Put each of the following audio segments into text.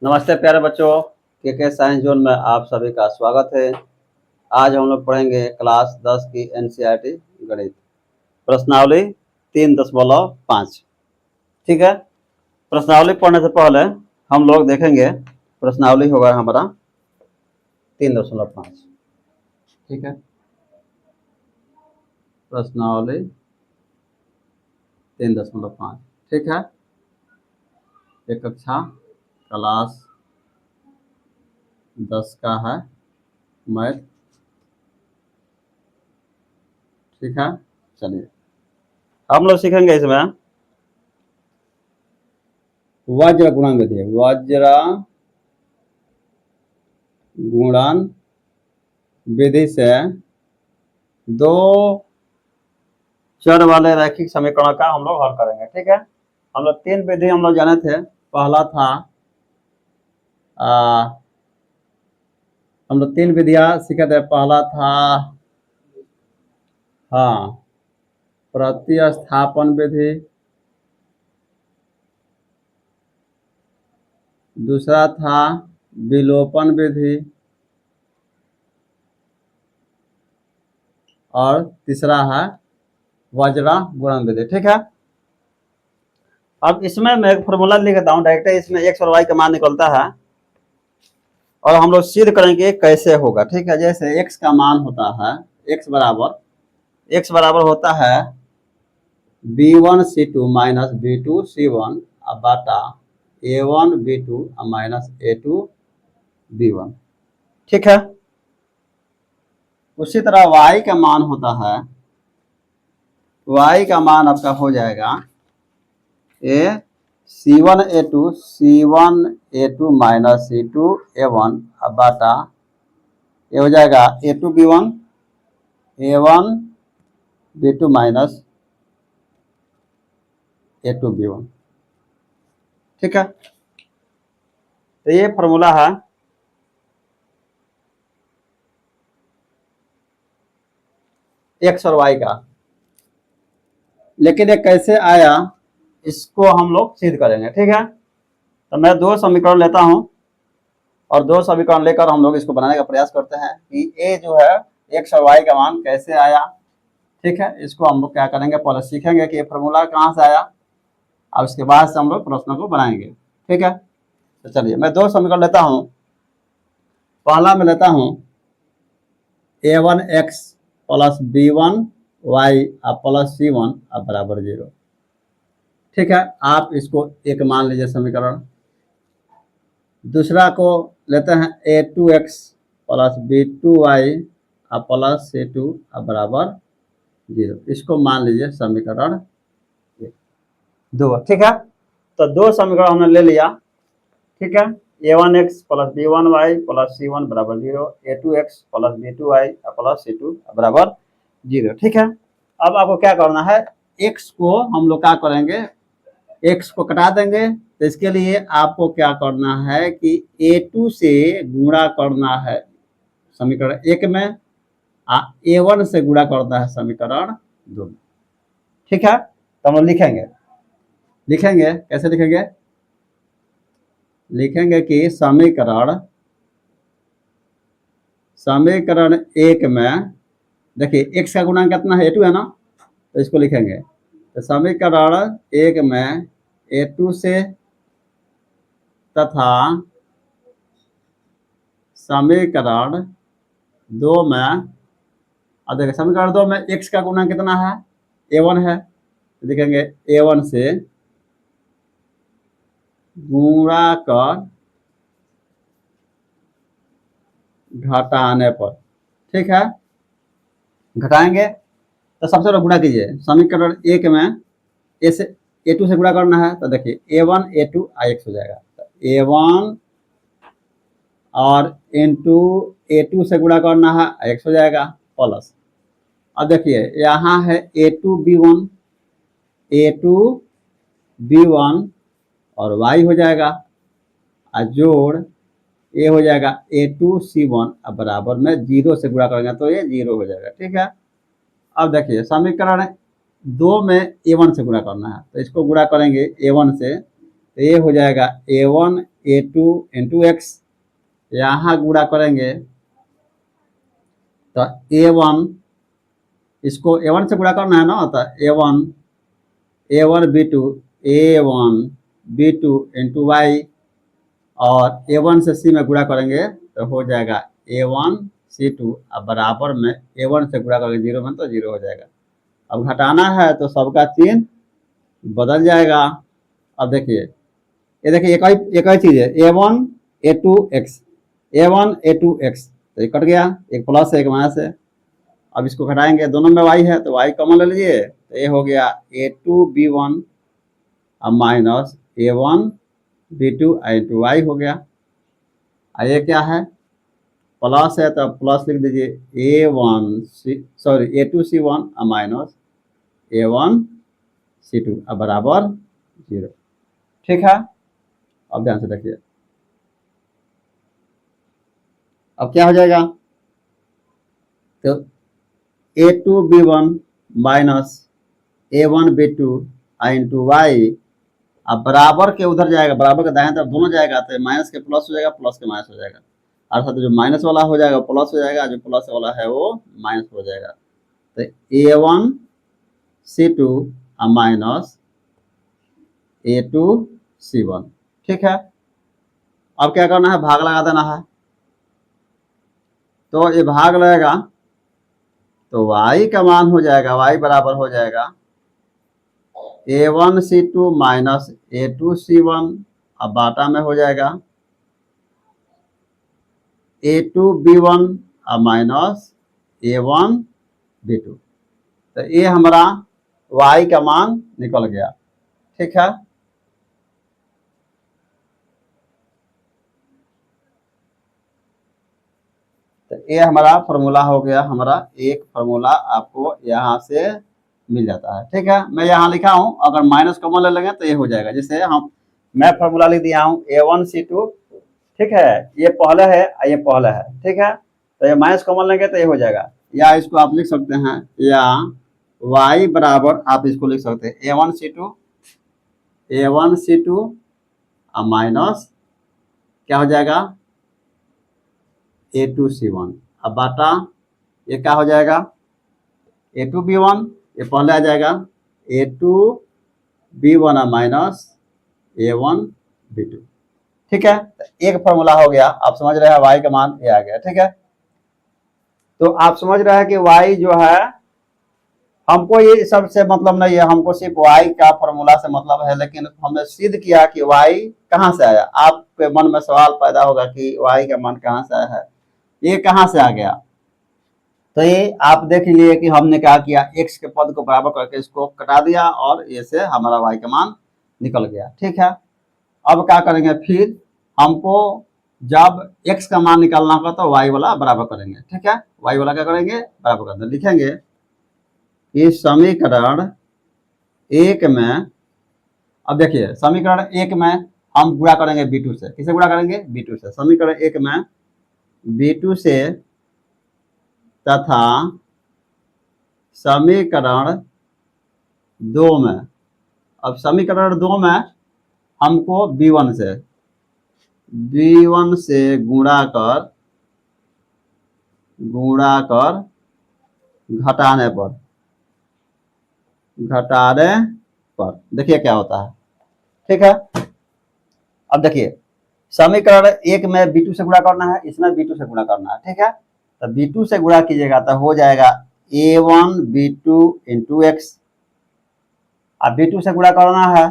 नमस्ते प्यारे बच्चों, के साइंस जोन में आप सभी का स्वागत है। आज हम लोग पढ़ेंगे क्लास 10 की एनसीईआरटी गणित प्रश्नावली 3.5। ठीक है। प्रश्नावली पढ़ने से पहले हम लोग देखेंगे प्रश्नावली होगा हमारा 3.5। ठीक है, प्रश्नावली 3.5। ठीक है, एक कक्षा क्लास 10 का है मैथ। ठीक है, चलिए हम लोग सीखेंगे इसमें वज्र गुणन विधि। वज्र गुणन विधि से दो चर वाले रैखिक समीकरणों का हम लोग हल करेंगे। ठीक है, हम लोग 3 विधि हम लोग जाने थे। पहला था हम लोग 3 विधियां सीखे थे। पहला था प्रतिस्थापन विधि, दूसरा था विलोपन विधि और तीसरा है वज्र गुणन विधि। ठीक है, अब इसमें मैं एक फॉर्मूला लिख देता हूँ डायरेक्ट। इसमें x और y का मान निकलता है और हम लोग सिद्ध करेंगे कैसे होगा। ठीक है, जैसे x का मान होता है x बराबर होता है b1c2 माइनस b2c1 बाटा a1b2 माइनस a2b1। ठीक है, उसी तरह y का मान होता है, y का मान आपका हो जाएगा c1a2 माइनस c2a1 बाटा ये हो जाएगा a1b2 माइनस a2b1। ठीक है, तो ये फॉर्मूला है x और y का। लेकिन ये कैसे आया इसको हम लोग सिद्ध करेंगे। ठीक है, तो मैं दो समीकरण लेता हूं और दो समीकरण लेकर हम लोग इसको बनाने का प्रयास करते हैं कि ये जो है x और y का मान कैसे आया। ठीक है, इसको हम लोग क्या करेंगे, पहले सीखेंगे कि ये फॉर्मूला कहाँ से आया और उसके बाद से हम लोग प्रश्नों को बनाएंगे। ठीक है, तो चलिए मैं दो समीकरण लेता हूं। पहला मैं लेता हूं a1x plus b1y plus c1 बराबर 0। ठीक है, आप इसको एक मान लीजिए समीकरण। दूसरा को लेते हैं a2x plus b2y plus c2 बराबर 0। इसको मान लीजिए समीकरण 2। ठीक है, तो दो समीकरण हमने ले लिया। ठीक है, a1x plus b1y plus c1 बराबर 0, a2x plus b2y plus c2 बराबर 0। ठीक है, अब आपको क्या करना है, x को हम लोग क्या करेंगे, x को कटा देंगे। तो इसके लिए आपको क्या करना है कि a2 से गुणा करना है समीकरण 1 में, a1 से गुणा करना है समीकरण 2 में। ठीक है, तो हम लोग लिखेंगे कैसे लिखेंगे कि समीकरण 1 में देखिए x का गुणांक कितना है, a2 है ना, तो इसको लिखेंगे। तो समीकरण 1 में a2 से तथा समीकरण 2 में, अब देखिए समीकरण 2 में x का गुणांक कितना है, a1 है, तो लिखेंगे a1 से गुणा कर घटाने पर। ठीक है, घटाएंगे तो सबसे पहले गुणा कीजिए। समीकरण 1 में ए से a2 से गुणा करना है, तो देखिए a1 a2 x हो जाएगा। तो a1 और इंटू a2 से गुणा करना है, x हो जाएगा प्लस। अब देखिए यहाँ है a2b1 और y हो जाएगा, जोड़ ये हो जाएगा a2c1 बराबर में 0 से गुणा करेंगे तो ये 0 हो जाएगा। ठीक है, अब देखिए समीकरण 2 में a1 से गुणा करना है, तो इसको गुणा करेंगे a1 से, तो ये हो जाएगा a1 A2 इंटू एक्स, यहाँ गुणा करेंगे तो A1, इसको A1 से गुणा करना है ना, तो A1 B2 इंटू वाई, और A1 से C में गुणा करेंगे तो हो जाएगा A1 C2, अब बराबर में A1 से गुणा करेंगे 0 में तो 0 हो जाएगा। अब घटाना है तो सबका चिन्ह बदल जाएगा। अब देखिए, ये देखिए एक ही चीज है, A1 A2 x, A1 A2 x, तो ये कट गया, एक प्लस है एक माइनस है। अब इसको घटाएंगे, दोनों में y है तो y कॉमन ले लीजिए, तो ये हो गया A2 B1 अब minus A1 B2 into Y हो गया। ये क्या है, प्लस है तो प्लस लिख दीजिए A2 C1 minus A1 C2 अब बराबर 0। ठीक है, अब ध्यान से देखिए, अब क्या हो जाएगा, तो A2 B1 minus A1 B2 into y, अब बराबर के उधर जाएगा, बराबर के दाएं तरफ दोनों जाएगा तो माइनस के प्लस हो जाएगा, प्लस के माइनस हो जाएगा, अर्थात जो माइनस वाला हो जाएगा प्लस हो जाएगा, जो प्लस वाला है वो माइनस हो जाएगा। तो A1 C2 minus A2 C1। ठीक है, अब क्या करना है, भाग लगा देना है, तो ये भाग लगेगा तो y का मान हो जाएगा, y बराबर हो जाएगा A1 C2 minus A2 C1, अब बाटा में हो जाएगा A2 B1 minus A1 B2, तो ये हमारा y का मान निकल गया। ठीक है, तो ये हमारा फॉर्मूला हो गया, हमारा एक फॉर्मूला आपको यहाँ से मिल जाता है। ठीक है, मैं यहाँ लिखा हूँ, अगर माइनस कॉमन ले लेंगे तो ये हो जाएगा, जैसे मैं फॉर्मूला लिख दिया हूँ A1 C2। ठीक है, ये पहले है ये पहले है। ठीक है, तो ये माइनस कॉमन लेंगे तो ये हो जाएगा, या इसको आप लिख सकते हैं, या y बराबर आप इसको लिख सकते हैं A1 C2 माइनस क्या हो जाएगा A2 C1, अब बाटा ये क्या हो जाएगा A2 B1, ये पहले आ जाएगा A2 B1 minus A1 B2। ठीक है, एक फॉर्मूला हो गया, आप समझ रहे हैं y का मान ये आ गया। ठीक है, तो आप समझ रहे हैं कि y जो है, हमको ये सबसे मतलब नहीं है, हमको सिर्फ y का फॉर्मूला से मतलब है, लेकिन हमने सिद्ध किया कि y कहाँ से आया। आपके मन में सवाल पैदा होगा कि y का मान कहाँ से आया है, ये कहाँ से आ गया, तो ये आप देख लिए कि हमने क्या किया, x के पद को बराबर करके इसको कटा दिया और ये से हमारा y का मान निकल गया। ठीक है, अब क्या करेंगे, फिर हमको जब x का मान निकालना होगा तो y वाला बराबर करेंगे। ठीक है, y वाला क्या करेंगे, बराबर कर देंगे, लिखेंगे कि समीकरण एक में, अब देखिए समीकरण एक में हम गुणा करेंगे B2 से, किसे गुणा करेंगे, B2 से। समीकरण एक में B2 से तथा समीकरण दो में, अब समीकरण दो में हमको B1 से गुणा कर घटाने पर देखिए क्या होता है। ठीक है, अब देखिए समीकरण एक में B2 से गुणा करना है, इसमें B2 से गुणा करना है। ठीक है, तो B2 से गुणा कीजिएगा तो हो जाएगा A1 B2 इंटू एक्स, अब B2 से गुणा करना है,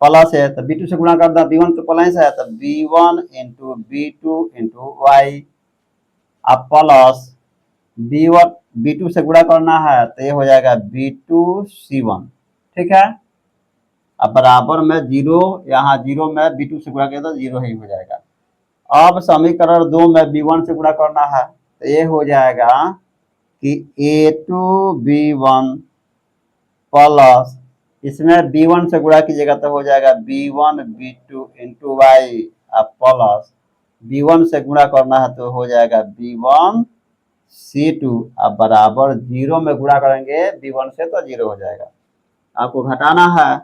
प्लस है तो B2 से गुणा कर दो, B1 तो प्लस है तो B1 into B2 into y, अब प्लस B1 B2 से गुणा करना है तो ये हो जाएगा B2 C1। ठीक है, अब बराबर में 0, यहाँ 0 में B2 से गुणा किया तो 0 ही हो जाएगा। अब समीकरण दो में B1 से गुणा करना है तो ये हो जाएगा कि A2 B1 प्लस, इसमें B1 से गुणा कीजिएगा तो हो जाएगा B1 B2 इंटू वाई, अब प्लस B1 से गुणा करना है तो हो जाएगा B1 C2, अब बराबर 0 में गुणा करेंगे B1 से तो 0 हो जाएगा। आपको घटाना है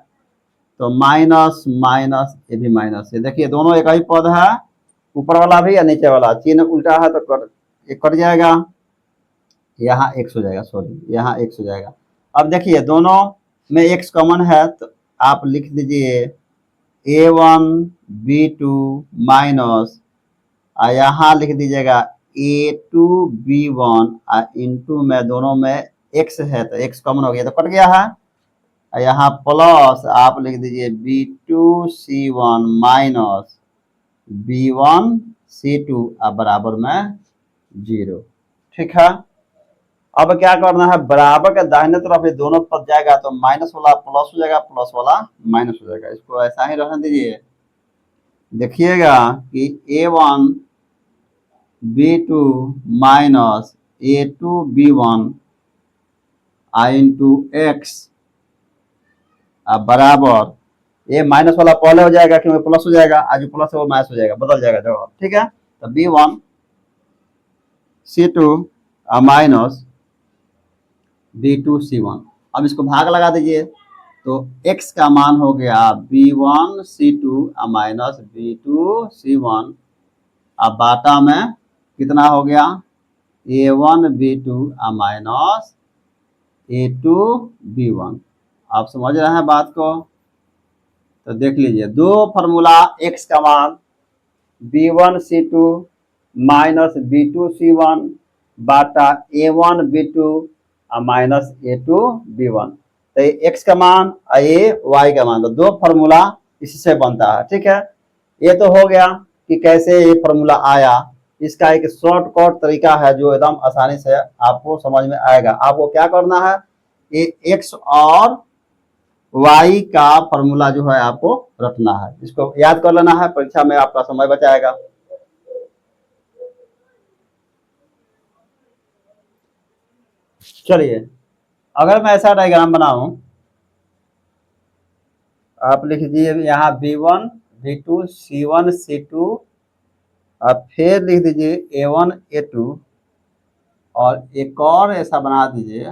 तो माइनस माइनस ये भी माइनस है। देखिए दोनों एक ही पद है, ऊपर वाला भी या नीचे वाला, चिन्ह उल्टा है तो कट जाएगा, यहाँ एक्स हो जाएगा, सॉरी यहाँ एक्स हो जाएगा। अब देखिए दोनों में एक्स कॉमन है तो आप लिख दीजिए a1 b2 माइनस, यहाँ लिख दीजिएगा a2 b1 इंटू में दोनों में एक्स है तो एक्स कॉमन हो गया तो कट गया है, यहाँ प्लस आप लिख दीजिए b2c1 माइनस b1c2 बराबर में 0। ठीक है, अब क्या करना है, बराबर के दाहिने तरफ ये दोनों पद जाएगा तो माइनस वाला प्लस हो जाएगा, प्लस वाला माइनस हो जाएगा। इसको ऐसा ही रहने दीजिए। देखिएगा कि a1 b2 minus a2 b1 into x बराबर, ये माइनस वाला पहले हो जाएगा क्योंकि प्लस हो जाएगा, आज प्लस है वो माइनस हो जाएगा, बदल जाएगा जवाब। ठीक है, तो b1 c2 minus b2 c1। अब इसको भाग लगा दीजिए तो x का मान हो गया b1 c2 minus b2 c1, अब बाटा में कितना हो गया a1 b2 minus a2 b1। आप समझ रहे हैं बात को? तो देख लीजिए दो फॉर्मूला, x का मान b1 c2 minus b2 c1 बाटा a1 b2 minus a2 b1, तो ये x का मान और ये y का मान, तो दो फॉर्मूला इससे बनता है। ठीक है, ये तो हो गया कि कैसे ये फॉर्मूला आया। इसका एक शॉर्टकट तरीका है जो एकदम आसानी से आपको समझ में आएगा। आपको क्या करना है, ये x और y का फॉर्मूला जो है आपको रटना है, इसको याद कर लेना है, परीक्षा में आपका समय बचाएगा। चलिए अगर मैं ऐसा डायग्राम बनाऊं, आप लिख दीजिए यहाँ b1 b2 c1 c2, आप फिर लिख दीजिए a1 a2, और एक और ऐसा बना दीजिए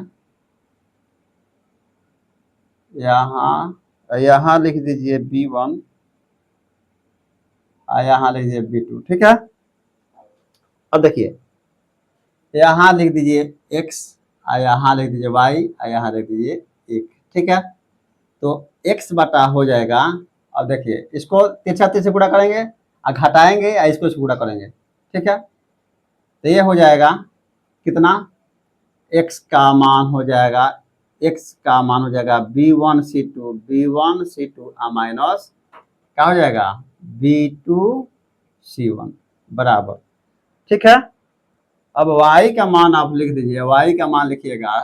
यहाँ लिख दीजिए b1 और यहाँ लिख दीजिए b2। ठीक है, अब देखिए यहाँ लिख दीजिए x और यहाँ लिख दीजिए y और यहाँ लिख दीजिए 1। ठीक है, तो x बटा हो जाएगा। अब देखिए इसको तिरछा तिरछे गुणा करेंगे और घटाएंगे या इसको गुणा करेंगे। ठीक है, तो ये हो जाएगा कितना, x का मान हो जाएगा, x का मान हो जाएगा b1 c2 माइनस क्या हो जाएगा b2 c1 बराबर। ठीक है, अब y का मान आप लिख दीजिए, y का मान लिखिएगा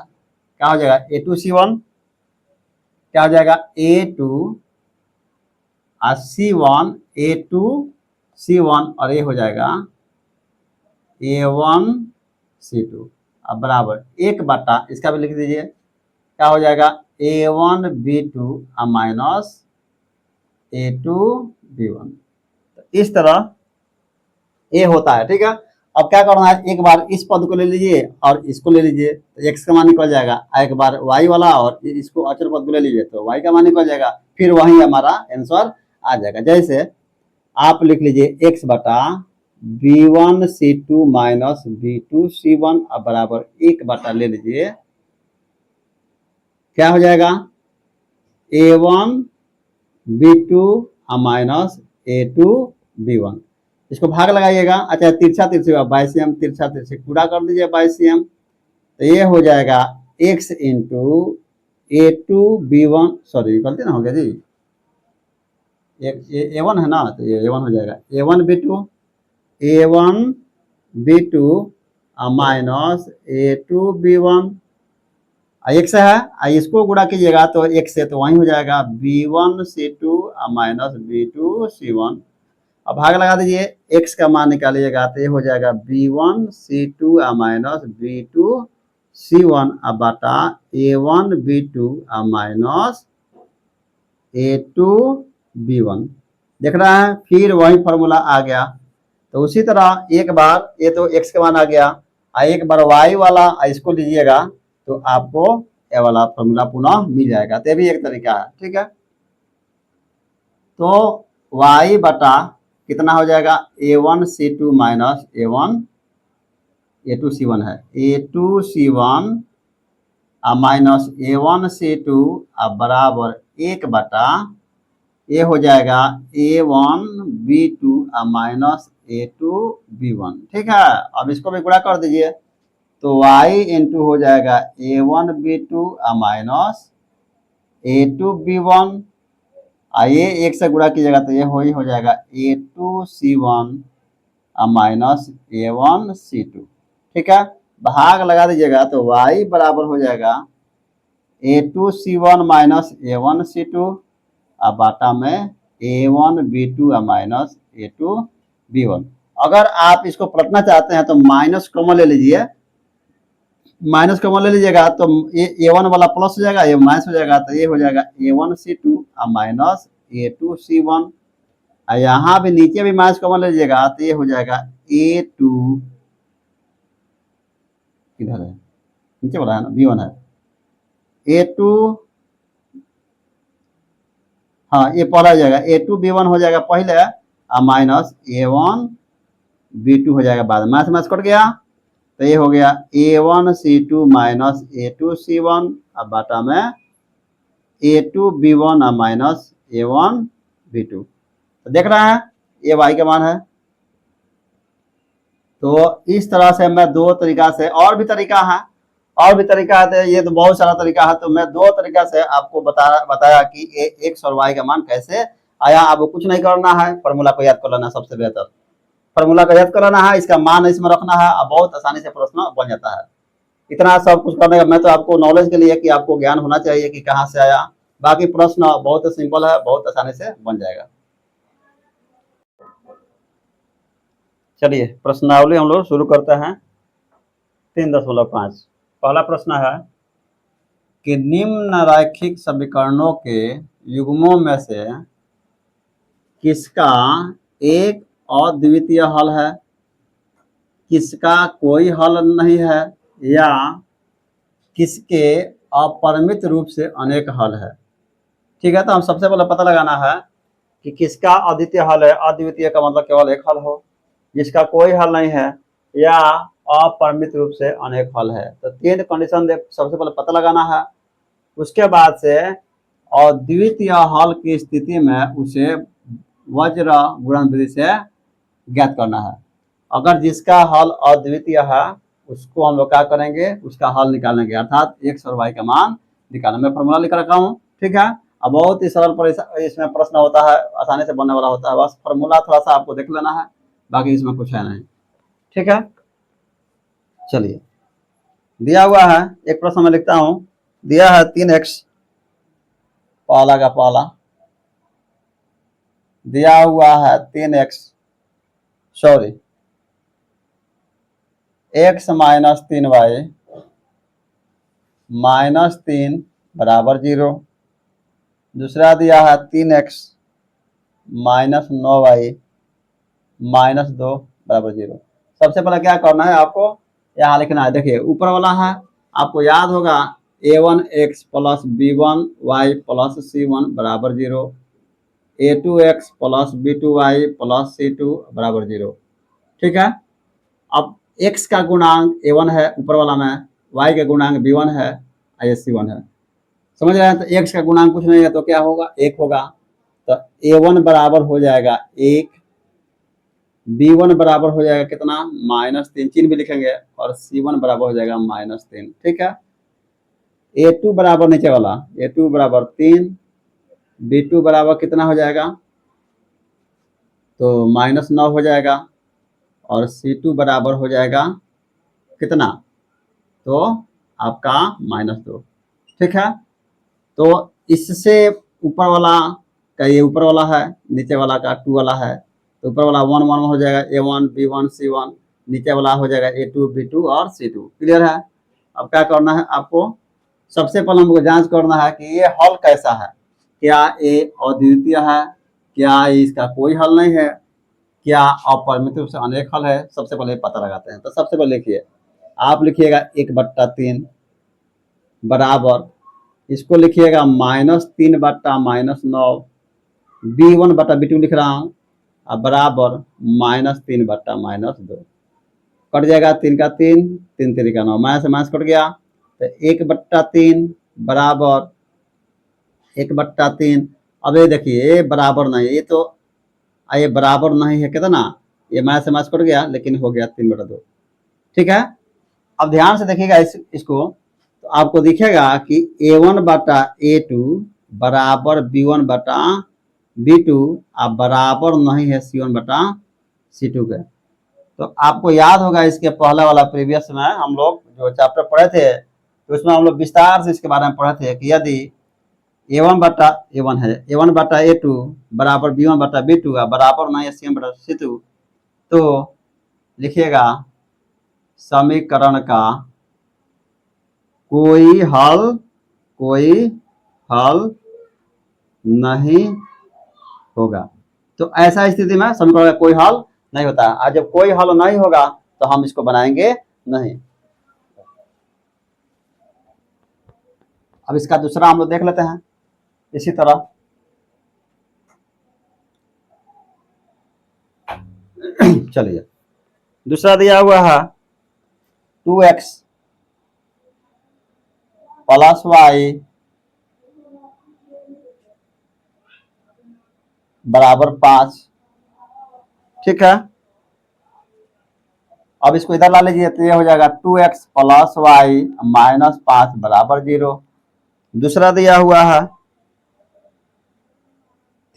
क्या हो जाएगा a2 c1, क्या हो जाएगा a2 c1 a2 c1, और ये हो जाएगा a1 c2 अब बराबर 1 बटा, इसका भी लिख दीजिए क्या हो जाएगा a1 b2 minus a2 b1। तो इस तरह ये होता है। ठीक है, अब क्या करना है, एक बार इस पद को ले लीजिए और इसको ले लीजिए तो x का मान निकल जाएगा, एक बार y वाला और इसको अचर पद को ले लीजिए तो y का मान निकल जाएगा, फिर वही हमारा आंसर आ जाएगा। जैसे आप लिख लीजिए x बटा b1 c2 minus b2 c1 अब बराबर 1 बटा ले लीजिए, क्या हो जाएगा a1 b2 minus a2 b1। इसको भाग लगाइएगा, अच्छा तिरछा तिरछे 22 तिरछा तिरछे पूरा कर दीजिए 22, तो ये हो जाएगा x into a2 b1, sorry गलती ना हो गया जी, a1 है ना, तो ये a1 हो जाएगा a1 b2 minus a2 b1, x है इसको गुणा कीजिएगा तो x से तो वही हो जाएगा b1 c2 minus b2 c1। अब भाग लगा दीजिए, x का मान निकालिएगा तो ये हो जाएगा b1 c2 minus b2 c1 बटा a1 b2 minus a2 b1। देख रहे हैं, फिर वही फॉर्मूला आ गया। तो उसी तरह एक बार ये तो x का मान आ गया, एक बार y वाला इसको लीजिएगा तो आपको ये वाला फॉर्मूला पुनः मिल जाएगा। तो ये भी एक तरीका है। ठीक है, तो y बटा कितना हो जाएगा A1C2 माइनस A2C1 है A2C1 माइनस A1C2 बराबर 1 बटा ये हो जाएगा A1B2 माइनस A2B1। ठीक है, अब इसको भी गुणा कर दीजिए तो y इंटू हो जाएगा A1B2 माइनस A2B1। ये एक से गुणा कीजिएगा तो ये हो जाएगा A2C1 माइनस A1C2। ठीक है, भाग लगा दीजिएगा तो y बराबर हो जाएगा A2C1 माइनस A1C2 बाटा में A1B2 माइनस A2B1। अगर आप इसको पलटना चाहते हैं तो माइनस कॉमन ले लीजिए, माइनस कॉमन ले लीजिएगा तो A1 वाला प्लस हो जाएगा, ये माइनस हो जाएगा तो ये हो जाएगा A1C2 माइनस A2C1। यहाँ भी नीचे भी माइनस कॉमन ले लीजिएगा तो ये हो जाएगा A2 किधर है, नीचे वाला है ना, B1 है A2, हाँ ये पहला हो जाएगा A2B1 हो जाएगा पहले माइनस A1B2 हो जाएगा बाद में, माइनस माइनस कट गया तो ये हो गया A1C2 माइनस A2C1 बाटा में A2B1 माइनस A1B2। तो देख रहे हैं ये y का मान है। तो इस तरह से मैं दो तरीका से, और भी तरीका है, और भी तरीका है, ये तो बहुत सारा तरीका है, तो मैं दो तरीका से आपको बताया कि x और y का मान कैसे आया। आपको कुछ नहीं करना है, फॉर्मूला को याद कर लेना सबसे बेहतर, फॉर्मूला को याद कर लेना है, इसका मान इसमें रखना है, अब बहुत आसानी से प्रश्न बन जाता है। इतना सब कुछ करने का, मैं तो आपको नॉलेज के लिए कि आपको ज्ञान होना चाहिए कि कहाँ से आया, बाकी प्रश्न बहुत सिंपल है, बहुत आसानी से बन जाएगा। चलिए प्रश्नावली हम लोग शुरू करते हैं। 3.5 पहला प्रश्न है कि निम्न रैखिक समीकरणों के युग्मों में से किसका एक अद्वितीय हल है, किसका कोई हल नहीं है, या किसके अपरिमित रूप से अनेक हल है। ठीक है, तो हम सबसे पहले पता लगाना है कि किसका अद्वितीय हल है। अद्वितीय का मतलब केवल एक हल हो, जिसका कोई हल नहीं है, या अपरिमित रूप से अनेक हल है। तो तीन कंडीशन सबसे पहले पता लगाना है, उसके बाद से अद्वितीय हल की स्थिति में उसे वज्र गुणन विधि से ज्ञात करना है। अगर जिसका हल अद्वितीय है उसको हम लोग क्या करेंगे, उसका हल निकालेंगे, अर्थात x और y का मान निकालना। मैं फॉर्मूला लिख रखा हूँ। ठीक है, अब बहुत ही सरल पर इसमें प्रश्न होता है, आसानी से बनने वाला होता है, बस फॉर्मूला थोड़ा सा आपको देख लेना है, बाकी इसमें कुछ है नहीं। ठीक है, चलिए दिया हुआ है एक प्रश्न में लिखता हूं, दिया है 3x पहला का पहला, दिया हुआ है 3x sorry x minus 3y minus 3 बराबर 0। दूसरा दिया है 3x माइनस 9y माइनस 2 बराबर 0। सबसे पहले क्या करना है, आपको यहाँ लिखना है। देखिए ऊपर वाला है, आपको याद होगा A1x plus B1y plus C1 बराबर 0, A2x plus B2y plus C2 बराबर 0। ठीक है, अब x का गुणांक A1 है ऊपर वाला में, y का गुणांक B1 है, C1 है। समझ रहे हैं, तो x का गुणांक कुछ नहीं है तो क्या होगा, 1 होगा। तो A1 बराबर हो जाएगा 1, B1 बराबर हो जाएगा कितना, -3, चिन्ह भी लिखेंगे, और C1 बराबर हो जाएगा -3। ठीक है, A2 बराबर नीचे वाला A2 बराबर 3, B2 बराबर कितना हो जाएगा, तो -9 हो जाएगा, और C2 बराबर हो जाएगा कितना, तो आपका -2। ठीक है, तो इससे ऊपर वाला का ये ऊपर वाला है, नीचे वाला का 2 वाला है, तो ऊपर वाला 1 1 हो जाएगा A1 B1 C1, नीचे वाला हो जाएगा A2 B2 और C2। क्लियर है। अब क्या करना है, आपको सबसे पहले हमको जांच करना है कि ये हल कैसा है, क्या ये अद्वितीय है, क्या इसका कोई हल नहीं है, क्या अपरिमित रूप से अनेक हल है। सबसे पहले पता लगाते हैं। तो सबसे पहले लिखिए, आप लिखिएगा 1/3 बराबर, इसको लिखिएगा -3/-9 B1/B2 लिख रहा हूँ, अब बराबर -3/-2 कट जाएगा, 3 का 3, 3 3 का 9, माइनस से माइनस कट गया, तो 1/3 बराबर 1/3। अब ये देखिए ये बराबर नहीं, ये तो ये बराबर नहीं है कितना, ये माइनस से माइनस कट गया लेकिन हो गया 3/2। ठीक है, अब ध्यान से देखिएगा इसको, तो आपको दिखेगा कि A1/A2 बराबर B1/B2 अब बराबर नहीं है C1/C2 के। तो आपको याद होगा इसके पहले वाला प्रीवियस में हम लोग जो चैप्टर पढ़े थे, तो उसमें हम लोग विस्तार से इसके बारे में पढ़े थे कि यदि A1/A2 बराबर B1/B2 बराबर नहीं है C1/C2, तो लिखिएगा समीकरण का कोई हल नहीं होगा। तो ऐसा स्थिति में समीकरण का कोई हल नहीं होता है, और जब कोई हल नहीं होगा तो हम इसको बनाएंगे नहीं। अब इसका दूसरा हम लोग देख लेते हैं इसी तरह। चलिए, दूसरा दिया हुआ है 2x + y बराबर 5। ठीक है, अब इसको इधर ला लीजिए, तो ये हो जाएगा 2x + y - 5 बराबर 0। दूसरा दिया हुआ है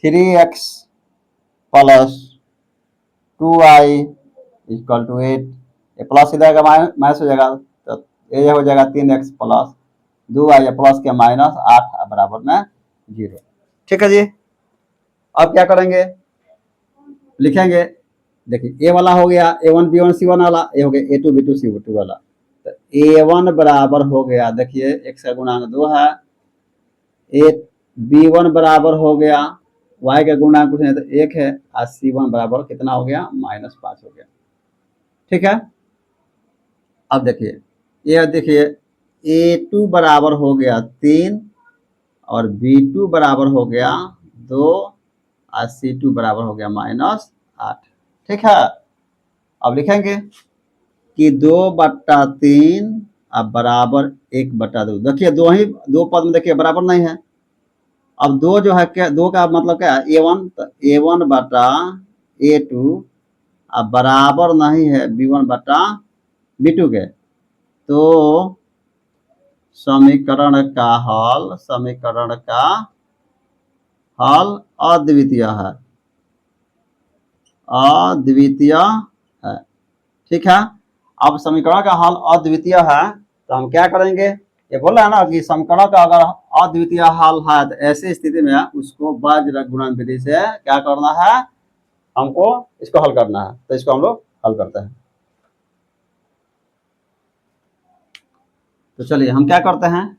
3x + 2y = 8। ये प्लस इधर का माइनस हो जाएगा, तो ये हो जाएगा 3x + 2y प्लस के -8 बराबर में 0। ठीक है जी, अब क्या करेंगे, लिखेंगे, देखिए ए वाला हो गया A1 B1 C1 वाला, ये हो गया A2 B2 C2 वाला। तो A1 बराबर हो गया, देखिए x का गुणांक 2 है, B1 बराबर हो गया, y का गुणांक कुछ नहीं तो 1 है, और C1 बराबर कितना हो गया, -5 हो गया। ठीक है, अब देखिए ये देखिए A2 बराबर हो गया 3 और B2 बराबर हो गया 2 और C2 बराबर हो गया -8। ठीक है, अब लिखेंगे कि 2/3 अब बराबर 1/2। देखिए दो पद में देखिए बराबर नहीं है। अब 2 जो है क्या, 2 का मतलब क्या है, A1, तो A1/A2 अब बराबर नहीं है B1/B2 के। तो समीकरण का हल अद्वितीय है, है। ठीक है, अब समीकरण का हल अद्वितीय है, तो हम क्या करेंगे, ये बोल रहा है ना कि समीकरण का अगर अद्वितीय हल है तो ऐसी स्थिति में उसको बाज्य गुणन विधि से क्या करना है, हमको इसको हल करना है। तो इसको हम लोग हल करते हैं। तो चलिए हम क्या करते हैं,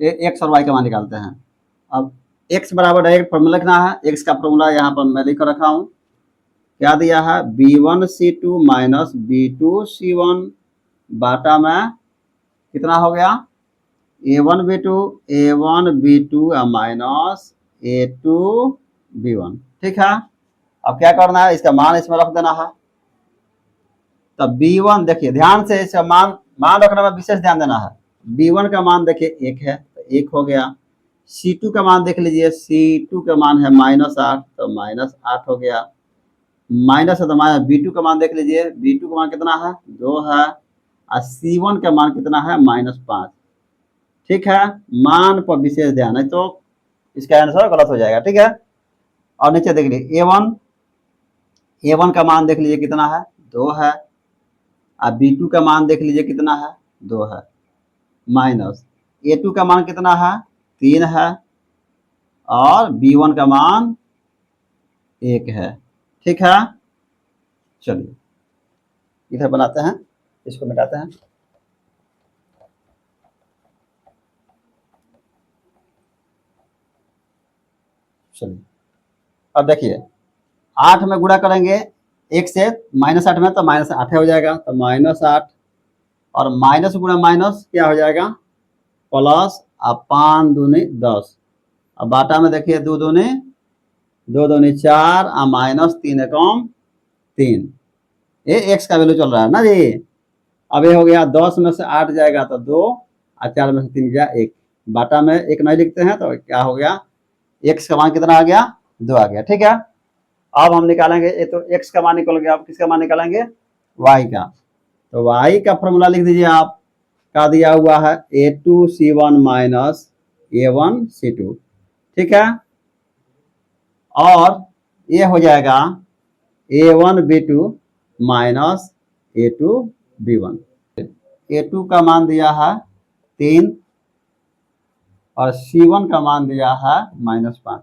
एक्स और वाई का मान निकालते हैं। अब एक्स बराबर डायरेक्ट फॉर्मूला लिखना है, एक्स का फॉर्मूला यहाँ पर मैं लिख कर रखा हूँ, क्या दिया है, B1C2 - B2C1 बाटा में कितना हो गया, A1B2 माइनस A2B1। ठीक है, अब क्या करना है, इसका मान इसमें रख देना है। तो B1 देखिए ध्यान से, इसका मान रखने में विशेष ध्यान देना है। B1 का मान देखिए 1 है, तो 1 हो गया। C2 का मान देख लीजिए, C2 का मान है -8, तो -8 हो गया। माइनस है तो माइनस, B2 का मान देख लीजिए, B2 का मान कितना है, 2 है, और C1 का मान कितना है, -5। ठीक है, मान पर विशेष ध्यान है, तो इसका आंसर गलत हो जाएगा। ठीक है, और नीचे देख लीजिए A1 का मान देख लीजिए कितना है, 2 है, और B2 का मान देख लीजिए कितना है, 2 है, माइनस A2 का मान कितना है, 3 है, और B1 का मान 1 है। ठीक है, चलिए इधर बनाते हैं, इसको मिटाते हैं। चलिए अब देखिए 8 में गुणा करेंगे 1 से, -8 में, तो -8 हो जाएगा, तो -8 और माइनस गुणा माइनस क्या हो जाएगा, प्लस, अब 5 दूनी 10। अब बाटा में देखिए 2 दूनी दो दूनी 4 और माइनस 3 एकम 3, ये एक्स का वैल्यू चल रहा है ना जी। अब ये हो गया 10 में से 8 जाएगा तो 2 और 4 में से 3 गया 1, बाटा में 1 नहीं लिखते हैं तो क्या हो गया, एक्स का मान कितना आ गया, 2 आ गया। ठीक है, अब हम निकालेंगे, ये तो एक्स का मान निकल गया, अब किसका मान निकालेंगे, वाई का। तो वाई का फॉर्मूला लिख दीजिए आप, का दिया हुआ है A2C1 माइनस A1C2। ठीक है, और ये हो जाएगा A1B2 माइनस A2B1। A2 का मान दिया है 3 और C1 का मान दिया है -5।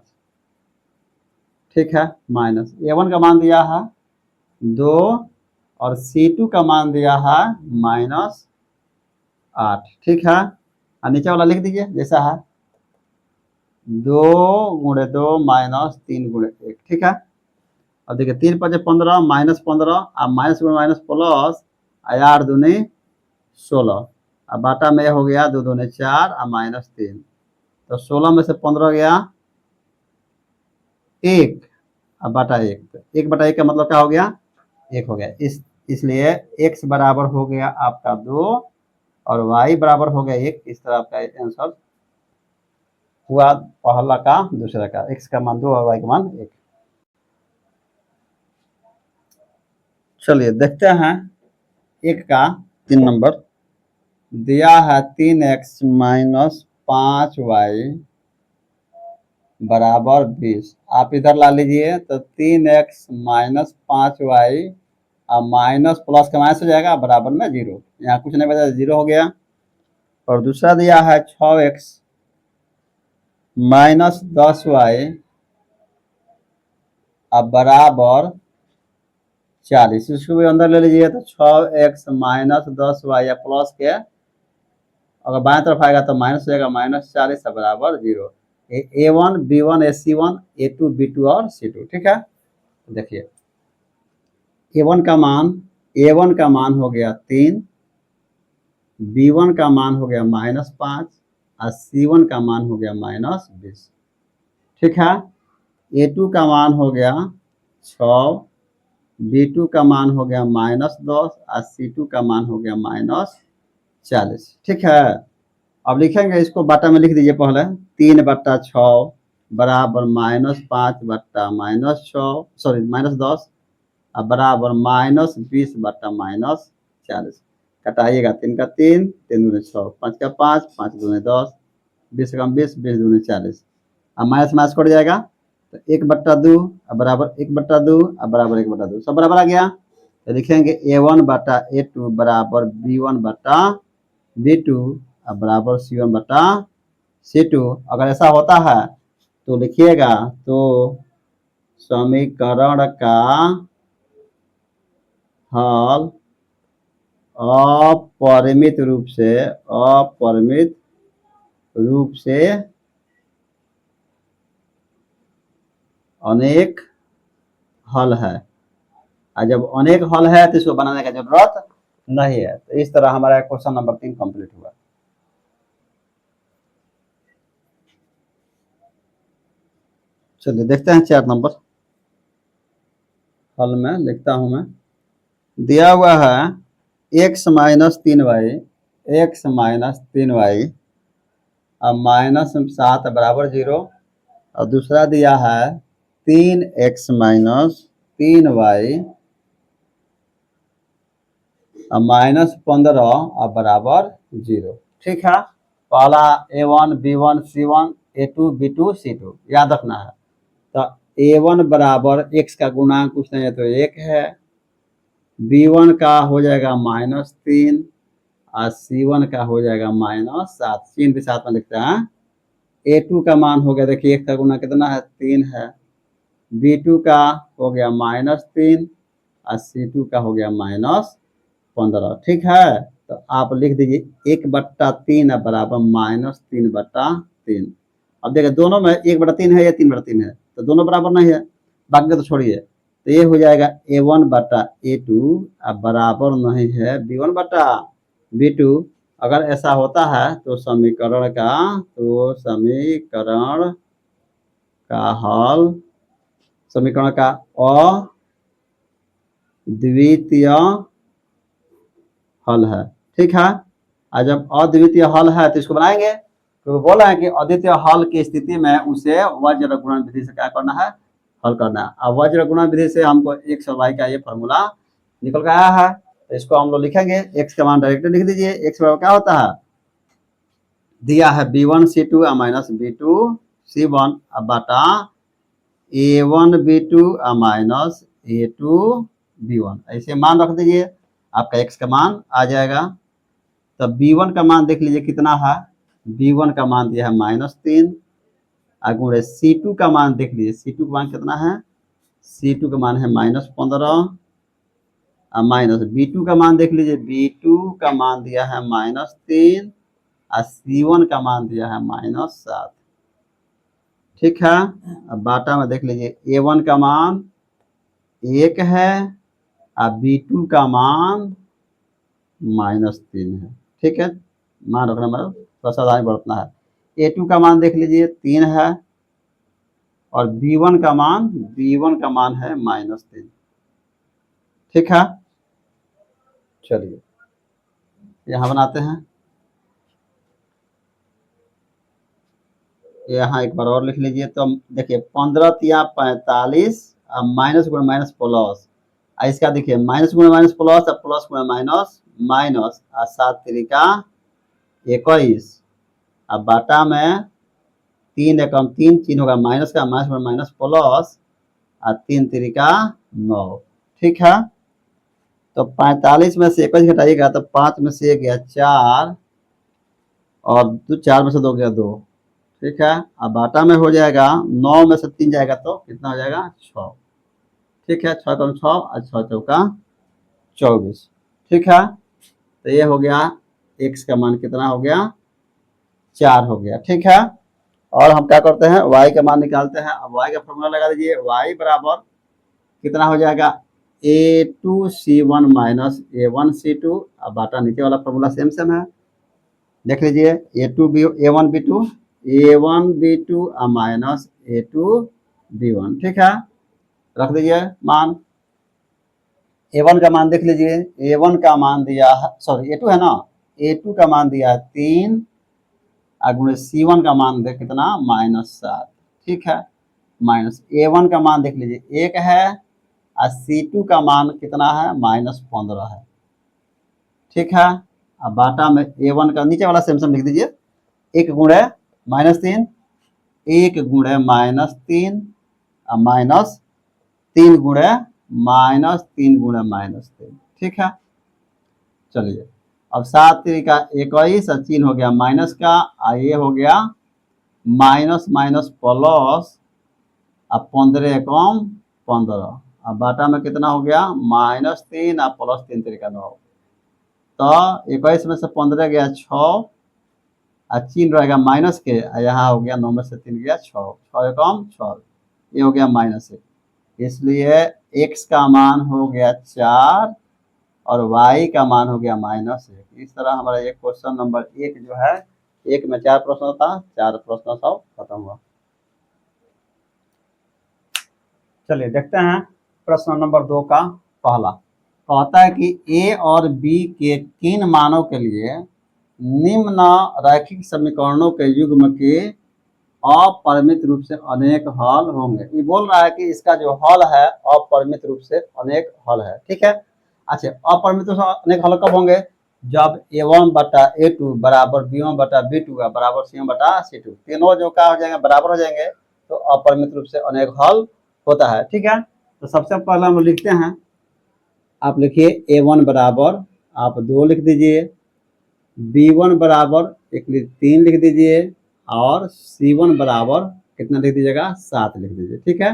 ठीक है, माइनस A1 का मान दिया है 2 और C2 का मान दिया है -8। ठीक है, और नीचे वाला लिख दीजिए जैसा है, 2 गुणे 2 माइनस 3 गुणे 1। ठीक है, अब देखिए 3 5 15 -15 और माइनस गुणे माइनस प्लस 8 दूनी 16, अब बाटा में हो गया 2 दूनी 4 और -3, तो 16 में से 15 गया 1, अब बाटा 1, तो 1 बटा 1 का मतलब क्या हो गया, 1 हो गया। इसलिए x बराबर हो गया आपका 2 और y बराबर हो गया 1। इस तरह आपका आंसर हुआ पहला का दूसरा का, x का मान 2 और y का मान 1। चलिए देखते हैं एक का 3 नंबर दिया है 3x माइनस 5y बराबर 20। आप इधर ला लीजिए तो 3x माइनस 5y और माइनस प्लस का माइनस हो जाएगा बराबर में 0, यहाँ कुछ नहीं बचा, 0 हो गया। और दूसरा दिया है 6x माइनस 10y अब बराबर 40, इसको भी अंदर ले लीजिए तो 6x माइनस 10y या प्लस के अगर बाएं तरफ आएगा तो माइनस हो जाएगा, -40 बराबर 0। A1 B1 AC1 A2 B2 और C2। ठीक है, देखिए A1 का मान हो गया 3, B1 का मान हो गया -5 और C1 का मान हो गया -20। ठीक है, A2 का मान हो गया 6, B2 का मान हो गया -10 और C2 का मान हो गया -40। ठीक है, अब लिखेंगे इसको बाटा में लिख दीजिए पहले, 3/6 बराबर -5 बट्टा -6 सॉरी -10 अब बराबर -20/-40। कटाइएगा 3 का 3, 3 दूनी 6, 5 का 5, 5 दूनी 10, 20 का 20, 20 दूनी 40। अब माइनस माइनस कट जाएगा तो 1/2 अब बराबर 1/2 अब बराबर 1/2, सब बराबर आ गया। तो लिखेंगे A1/A2 बराबर B1/B2 अब बराबर C1/C2। अगर ऐसा होता है तो लिखिएगा, तो समीकरण का हल अपरिमित रूप से अनेक हल है, और जब अनेक हल है तो इसको बनाने का जरूरत नहीं है। तो इस तरह हमारा क्वेश्चन नंबर 3 कंप्लीट हुआ। चलिए देखते हैं 4 नंबर, हल में लिखता हूं मैं। दिया हुआ है x माइनस 3y अब -7 बराबर 0, और दूसरा दिया है 3x माइनस 3y अब -15 अब बराबर 0। ठीक है, पहला A1 B1 C1 A2 B2 C2 याद रखना है। तो A1 बराबर x का गुणांक कुछ नहीं है तो 1 है, B1 का हो जाएगा -3 और C1 का हो जाएगा -7, 3 भी साथ में लिखते हैं। A2 का मान हो गया, देखिए 1 का गुना कितना है 3 है, B2 का हो गया -3 और C2 का हो गया -15। ठीक है, तो आप लिख दीजिए 1/3 बराबर -3/3। अब देखिए दोनों में 1/3 है या 3/3 है, तो दोनों बराबर नहीं है, बाकी तो छोड़िए। तो ये हो जाएगा A1/A2 अब बराबर नहीं है B1/B2। अगर ऐसा होता है तो समीकरण का हल समीकरण का अद्वितीय हल है। ठीक है, और जब अद्वितीय हल है तो इसको बनाएंगे, तो बोला है कि अद्वितीय हल की स्थिति में उसे वज्र गुणन विधि से क्या करना है, हल करना है। अब वज्र गुणन विधि से हमको x और y का ये फॉर्मूला निकल के आया है, तो इसको हम लोग लिखेंगे। x का मान डायरेक्ट लिख दीजिए। x बराबर क्या होता है, दिया है b1 c2 minus b2 c1 बटा a1 b2 minus a2 b1, ऐसे मान रख दीजिए, आपका x का मान आ जाएगा। तब b1 का मान देख लीजिए कितना है, b1 का मान दिया है -3, गुणे c2 का मान देख लीजिए, c2 का मान कितना है, c2 का मान है -15, माइनस b2 का मान देख लीजिए, b2 का मान दिया है -3 और c1 का मान दिया है -7। ठीक है, अब बाटा में देख लीजिए a1 का मान 1 है और b2 का मान -3 है। ठीक है, मान रखना मतलब थोड़ा सावधानी बरतना है। a2 का मान देख लीजिए 3 है और b1 का मान है -3। ठीक है, चलिए यहाँ बनाते हैं, यहाँ एक बार और लिख लीजिए। तो देखिए 15 तिया 45 माइनस गुणे माइनस प्लस, इसका देखिए माइनस गुणे माइनस प्लस और प्लस गुणे माइनस माइनस, 7 तिरिका 21, अब बाटा में 3 एकम 3 चिन्ह होगा माइनस का, माइनस गुणे माइनस प्लस और 3 तिरिका 9। ठीक है, तो 45 में से 21 घटाइएगा तो 5 में से 1 गया 4 और 4 में से 2 गया 2। ठीक है, अब बाटा में हो जाएगा 9 में से 3 जाएगा तो कितना हो जाएगा 6। ठीक है, 6 कम 6 और 6 चौका 24। ठीक है, तो ये हो गया x का मान कितना हो गया, 4 हो गया। ठीक है, और हम क्या करते हैं, y का मान निकालते हैं। अब y का फॉर्मूला लगा दीजिए, y बराबर कितना हो जाएगा, a2c1 माइनस a1c2, अब बाटा नीचे वाला फॉर्मूला सेम सेम है, देख लीजिए a1b2 माइनस a2b1। ठीक है, रख दीजिए मान। a1 का मान देख लीजिए, a1 का मान दिया है, सॉरी a2 है ना, a2 का मान दिया है 3 गुणे c1 का मान दे कितना -7। ठीक है, माइनस a1 का मान देख लीजिए 1 है और c2 का मान कितना है -15 है। ठीक है, अब बाटा में a1 का नीचे वाला सेम सेम लिख दीजिए, 1 गुणे -3, 1 गुणे -3 माइनस 3 गुणे -3 गुणे -3। ठीक है, चलिए अब 7 तिरिका 21 और चिन्ह हो गया माइनस का, ये हो गया माइनस माइनस प्लस, अब 15 एकम 15, अब बाटा में कितना हो गया -3 और प्लस 3 तिरिका 9, तो 21 में से 15 गया 6 और चिन्ह रहेगा माइनस के, यहाँ हो गया 9 में से 3 गया 6, 6 एकम 6, ये हो गया -1, इसलिए x का मान हो गया 4 और y का मान हो गया -1। इस तरह हमारा एक क्वेश्चन नंबर 1 जो है, 1 में 4 प्रश्न था, 4 प्रश्न सब खत्म हुआ। चलिए देखते हैं प्रश्न नंबर 2 का पहला, कहता है कि a और b के किन मानों के लिए निम्न रैखिक समीकरणों के युग्म के अपरिमित रूप से अनेक हल होंगे। ये बोल रहा है कि इसका जो हल है अपरिमित रूप से अनेक हल है। ठीक है, अच्छा अपरिमित रूप से अनेक हल कब होंगे, जब a1 बटा a2 बराबर b1 बटा b2 बराबर c1 बटा c2, तीनों जो का हो जाएंगे बराबर हो जाएंगे तो अपरिमित रूप से अनेक हल होता है। ठीक है, तो सबसे पहले हम लिखते हैं, आप लिखिए a1 बराबर आप 2 लिख दीजिए, b1 बराबर 3 लिख दीजिए और c1 बराबर कितना लिख दीजिएगा 7 लिख दीजिए। ठीक है,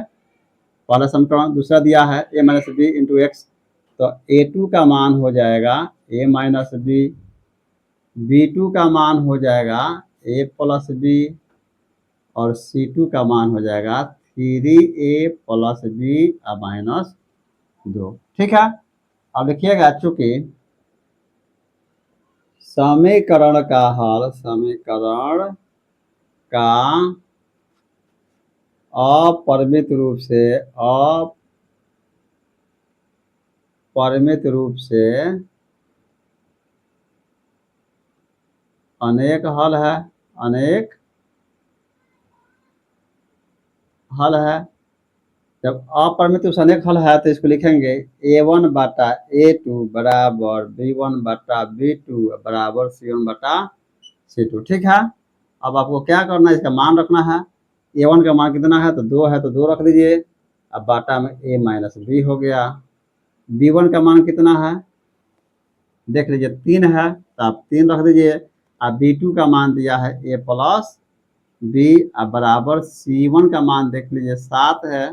पहला समीकरण। दूसरा दिया है a minus b into x, तो a2 का मान हो जाएगा a माइनस बी, b2 का मान हो जाएगा a प्लस बी और c2 का मान हो जाएगा 3a प्लस बी माइनस 2। ठीक है, अब लिखिएगा चूंकि समीकरण का हल, समीकरण का अपरिमित रूप से अपरिमित रूप से अनेक हल है, अनेक हल है। जब अपरिमित रूप से अनेक हल है तो इसको लिखेंगे A1 बटा A2 बराबर B1 बटा B2 बराबर C1 बटा C2। ठीक है, अब आपको क्या करना है, इसका मान रखना है। A1 का मान कितना है, तो 2 है, तो 2 रख दीजिए। अब बाटा में A माइनस बी हो गया। B1 का मान कितना है, देख लीजिए 3 है, तो आप 3 रख दीजिए। अब B2 का मान दिया है A प्लस बी बराबर C1 का मान देख लीजिए 7 है,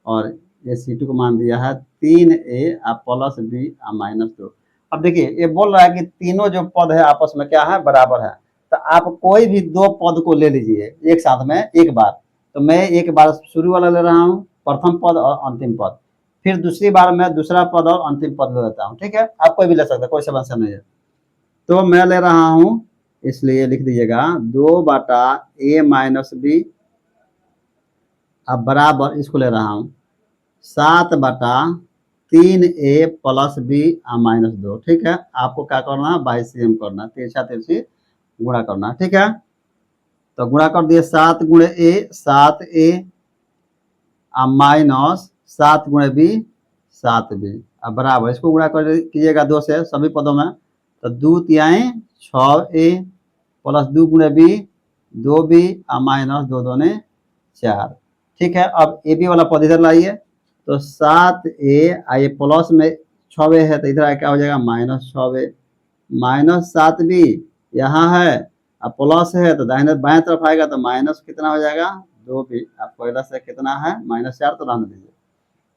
और ये C2 को मान दिया है 3A प्लस बी माइनस 2। अब देखिए ये बोल रहा है कि तीनों जो पद है आपस में क्या है, बराबर है। तो आप कोई भी दो पद को ले लीजिए एक साथ में एक बार। तो मैं एक बार शुरू वाला ले रहा हूँ, प्रथम पद और अंतिम पद, फिर दूसरी बार मैं दूसरा पद और अंतिम पद ले लेता हूँ। ठीक है, आप कोई भी ले सकते हैं, कोई समस्या नहीं है। तो मैं ले रहा हूँ, इसलिए लिख दीजिएगा 2 बटा A माइनस बी, अब बराबर इसको ले रहा हूँ 7 बटा 3A प्लस बी माइनस 2। ठीक है, आपको क्या करना है, बाई CM करना, तिरछा तिरछी गुणा करना। ठीक है, तो गुणा कर दिए 7 गुणे A 7A माइनस 7 गुणे बी 7B, अब बराबर इसको गुणा कर कीजिएगा 2 से सभी पदों में, तो 2 तिहाई 6A प्लस 2 गुणे बी 2B माइनस 2 दूने 4। ठीक है, अब ए बी वाला पद इधर लाइए, तो 7A आइए प्लस में 6A है, तो इधर क्या हो जाएगा माइनस 6A माइनस 7B यहाँ है, अब प्लस है तो दाहिने बाएं तरफ आएगा, तो माइनस कितना हो जाएगा 2B। अब पहला से कितना है माइनस 4, तो रहने दीजिए।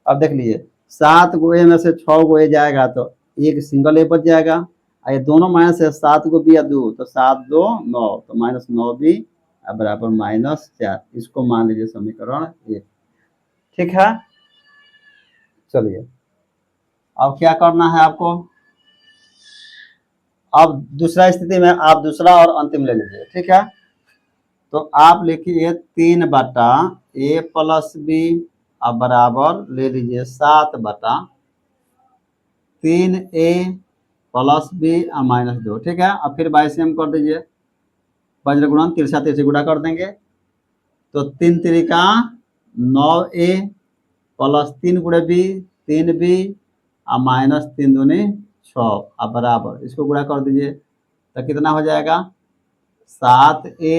अब देख लीजिए 7 गो ए में से 6 गो ए जाएगा, तो एक सिंगल ए बच जाएगा। ये दोनों माइनस है, 7 को बी या 2, तो 7 2 9, तो माइनस 9B बराबर माइनस 4। इसको मान लीजिए समीकरण 1। ठीक है, चलिए अब क्या करना है आपको, अब दूसरा स्थिति में आप दूसरा और अंतिम ले लीजिए। ठीक है, तो आप लिखिए 3 बटा A प्लस बी अब बराबर ले लीजिए 7 बटा 3A प्लस बी माइनस 2। ठीक है, अब फिर बाई CM कर दीजिए, वज्र गुणन तिरछा तिरछी गुणा कर देंगे, तो 3 तिरिका 9A प्लस 3 गुणे बी 3B माइनस 3 दूनी 6 अब बराबर इसको गुणा कर दीजिए, तो कितना हो जाएगा 7A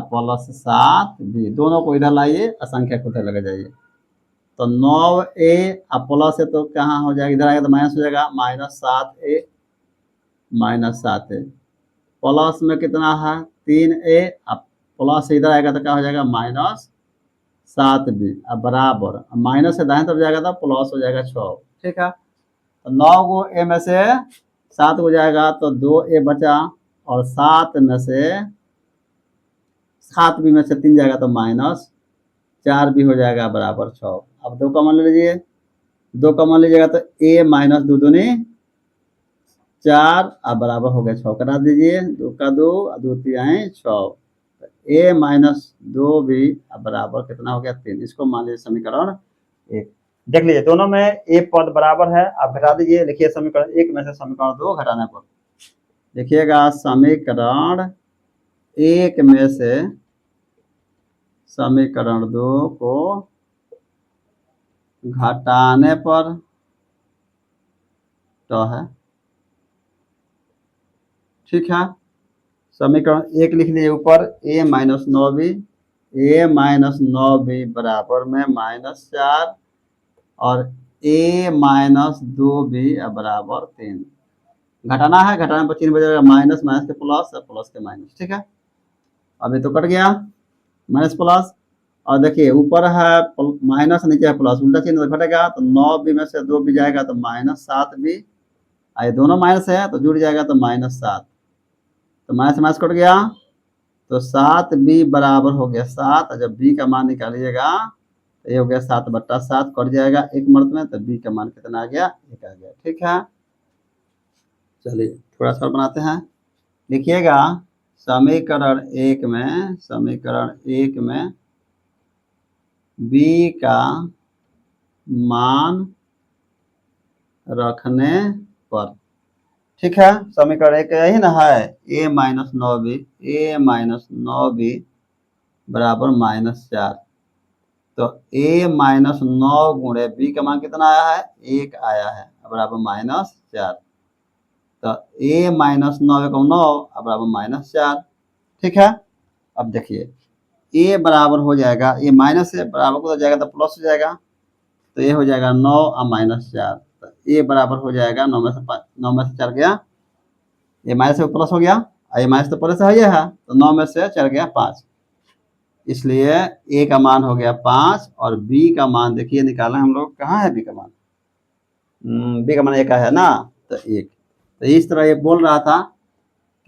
प्लस 7B, दोनों को इधर लाइए, असंख्या को उधर लगे जाइए, तो 9A प्लस है तो कहाँ हो जाएगा, इधर आएगा तो माइनस हो जाएगा, minus 7A minus 7A plus में कितना है 3A प्लस इधर आएगा तो क्या हो जाएगा माइनस 7B अब बराबर माइनस से दाहिने तरफ जाएगा तो प्लस हो जाएगा 6। ठीक है, तो 9 को ए में से 7 हो जाएगा, तो 2A बचा, और 7 में से 7B में से 3 जाएगा तो माइनस 4B हो जाएगा बराबर 6। अब 2 कॉमन ले लीजिए, 2 कॉमन लीजिएगा तो A माइनस 2 दूनी 4 अब बराबर हो गया 6, करा दीजिए, 2 का 2 2 तिहाई 6, A माइनस 2B अब बराबर कितना हो गया 3। इसको मान लीजिए समीकरण 1। देख लीजिए दोनों में ए पद बराबर है, आप घटा दीजिए, लिखिए समीकरण 1 में से समीकरण 2 घटाने पर देखिएगा समीकरण 1 में से समीकरण 2 को घटाने पर तो है। ठीक है, समीकरण 1 लिख लीजिए ऊपर A minus 9B, A minus 9B बराबर में माइनस 4, और A माइनस 2B बराबर 3। घटाना है, घटाने पर चिन्ह बजेगा माइनस, माइनस के प्लस, प्लस के माइनस। ठीक है, अभी तो कट गया माइनस प्लस, और देखिए ऊपर है माइनस, नीचे है प्लस, उल्टा चिन्ह तो घटेगा, तो 9B में से 2B जाएगा तो माइनस 7B, ये दोनों माइनस है तो जुड़ जाएगा तो माइनस 7, तो माइनस माइनस कट गया, तो 7B बराबर हो गया 7। जब B का मान निकालिएगा तो ये हो गया 7 बट्टा 7, कट जाएगा एक मर्द में, तो B का मान कितना आ गया 1 आ गया। ठीक है, चलिए थोड़ा सा बनाते हैं, लिखिएगा समीकरण 1 में बी का मान रखने पर। ठीक है, समीकरण एक यही ना है, a-9b बराबर -4। तो a-9 गुणे b का मान कितना आया है, 1 आया है, बराबर -4। तो a-9 1 9 बराबर -4। ठीक है, अब देखिए a बराबर हो जाएगा, ये माइनस से बराबर हो जाएगा तो प्लस हो जाएगा, तो ये हो जाएगा 9 और -4। तो a बराबर हो जाएगा 9 में से 4 गया, ये माइनस से प्लस हो गया, ये माइनस तो पहले से है, तो 9 में से 4 गया 5, इसलिए a का मान हो गया 5 और b का मान देखिए निकालना हम लोग, कहाँ है b का मान, b का मान 1 है ना, तो 1। तो इस तरह ये बोल रहा था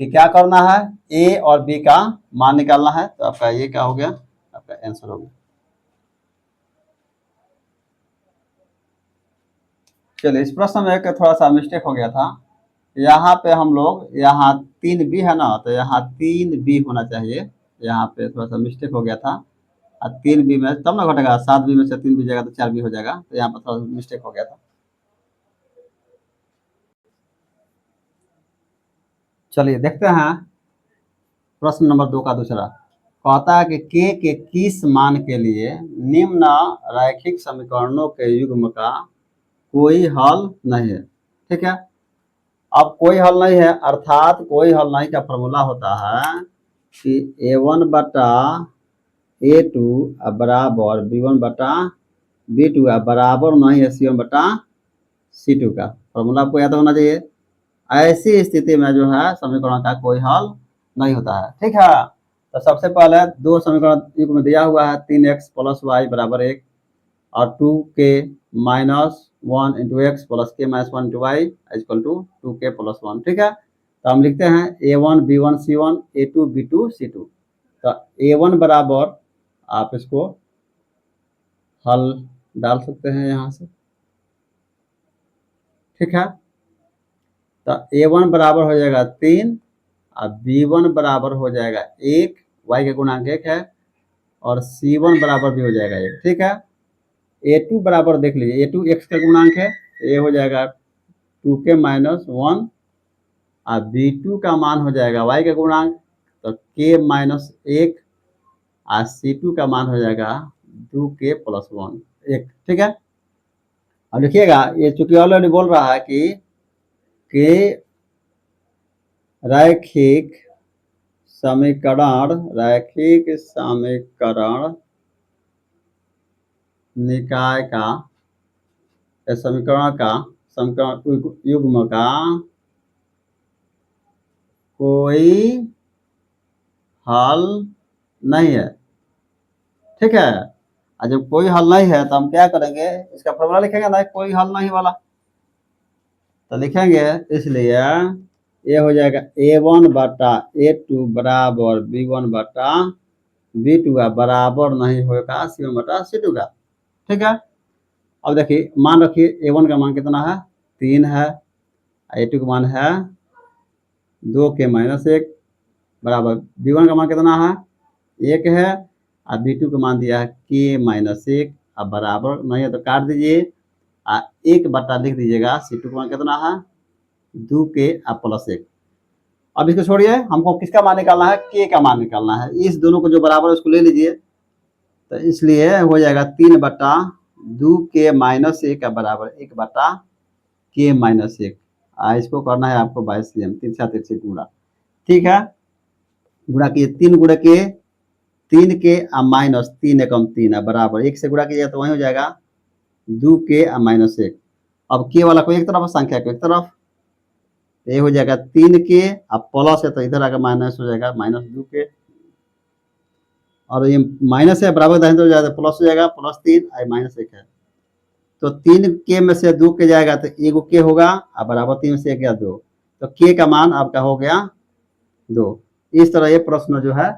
कि क्या करना है, a और b का मान निकालना है, तो आपका ये क्या हो गया, आपका आंसर हो गया। चलिए, इस प्रश्न में एक थोड़ा सा मिस्टेक हो गया था, यहाँ पे हम लोग, यहाँ 3b है ना, तो यहाँ 3b होना चाहिए, यहाँ पे थोड़ा सा मिस्टेक हो गया था, और 3b में तब ना घटेगा, 7b में से 3b जाएगा तो 4b हो जाएगा, तो यहाँ पर थोड़ा मिस्टेक हो गया था। चलिए देखते हैं प्रश्न नंबर 2 का दूसरा। कहता है कि के किस मान के लिए निम्न रैखिक समीकरणों के युग्म का कोई हल नहीं है। ठीक है, अब कोई हल नहीं है, अर्थात कोई हल नहीं का फॉर्मूला होता है कि a1 बटा a2 बराबर b1 बटा b2 बराबर नहीं है c1 बटा c2 का। फॉर्मूला आपको याद होना चाहिए। ऐसी स्थिति में जो है समीकरण का कोई हल नहीं होता है। ठीक है, तो सबसे पहले दो समीकरण युग्म में दिया हुआ है, 3x प्लस वाई बराबर 1 और 2k minus 1 into X plus K minus 1 into Y equal to 2k plus 1। ठीक है, तो हम लिखते हैं a1 b1 c1 a2 b2 c2। तो a1 बराबर, आप इसको हल डाल सकते हैं यहाँ से। ठीक है, तो a1 बराबर हो जाएगा 3 और b1 बराबर हो जाएगा 1, y के गुणांक 1 है, और c1 बराबर भी हो जाएगा 1। ठीक है, a2 बराबर देख लीजिए, a2 x का गुणांक है, ये हो जाएगा 2k माइनस 1 और b2 का मान हो जाएगा y का गुणांक, तो k माइनस 1 और c2 का मान हो जाएगा 2k प्लस 1। ठीक है, अब लिखिएगा, ये चूंकि ऑलरेडी बोल रहा है कि रैखिक समीकरण निकाय का समीकरण युग्म का कोई हल नहीं है। ठीक है, और जब कोई हल नहीं है तो हम क्या करेंगे, इसका फॉर्मूला लिखेंगे ना, कोई हल नहीं वाला, तो लिखेंगे, इसलिए ये हो जाएगा a1 बटा a2 बराबर b1 बटा b2 बराबर नहीं होगा c1 बटा c2 का। ठीक है, अब देखिए मान रखिए a1 का मान कितना है, 3 है, a2 का मान है 2k माइनस 1 बराबर b1 का मान कितना है, 1 है, और b2 का मान दिया है k माइनस 1, अब बराबर नहीं है तो काट दीजिए, 1 बटा लिख दीजिएगा, c2 का मान कितना है 2k प्लस 1। अब इसको छोड़िए, हमको किसका मान निकालना है, k का मान निकालना है, इस दोनों को जो बराबर है उसको ले लीजिए, तो इसलिए हो जाएगा 3 बटा 2k माइनस 1 का बराबर 1 बटा k माइनस 1। इसको करना है आपको 22 cm 3 7 से गुणा। ठीक है, गुणा किए 3 गुणे के 3k माइनस 3 एकम 3 बराबर 1 से गुणा कीजिएगा तो वही हो जाएगा 2k माइनस 1। अब k वाला को एक तरफ, संख्या को एक तरफ, ये हो जाएगा 3k, अब प्लस है तो इधर आकर माइनस हो जाएगा -2k, और ये माइनस है बराबर दाहिने तरफ हो जाएगा प्लस हो जाएगा, प्लस 3 -1 है, तो 3k में से 2k जाएगा तो एगो k होगा, और बराबर 3 में से 1 गया 2, तो k का मान आपका हो गया 2। इस तरह ये प्रश्न जो है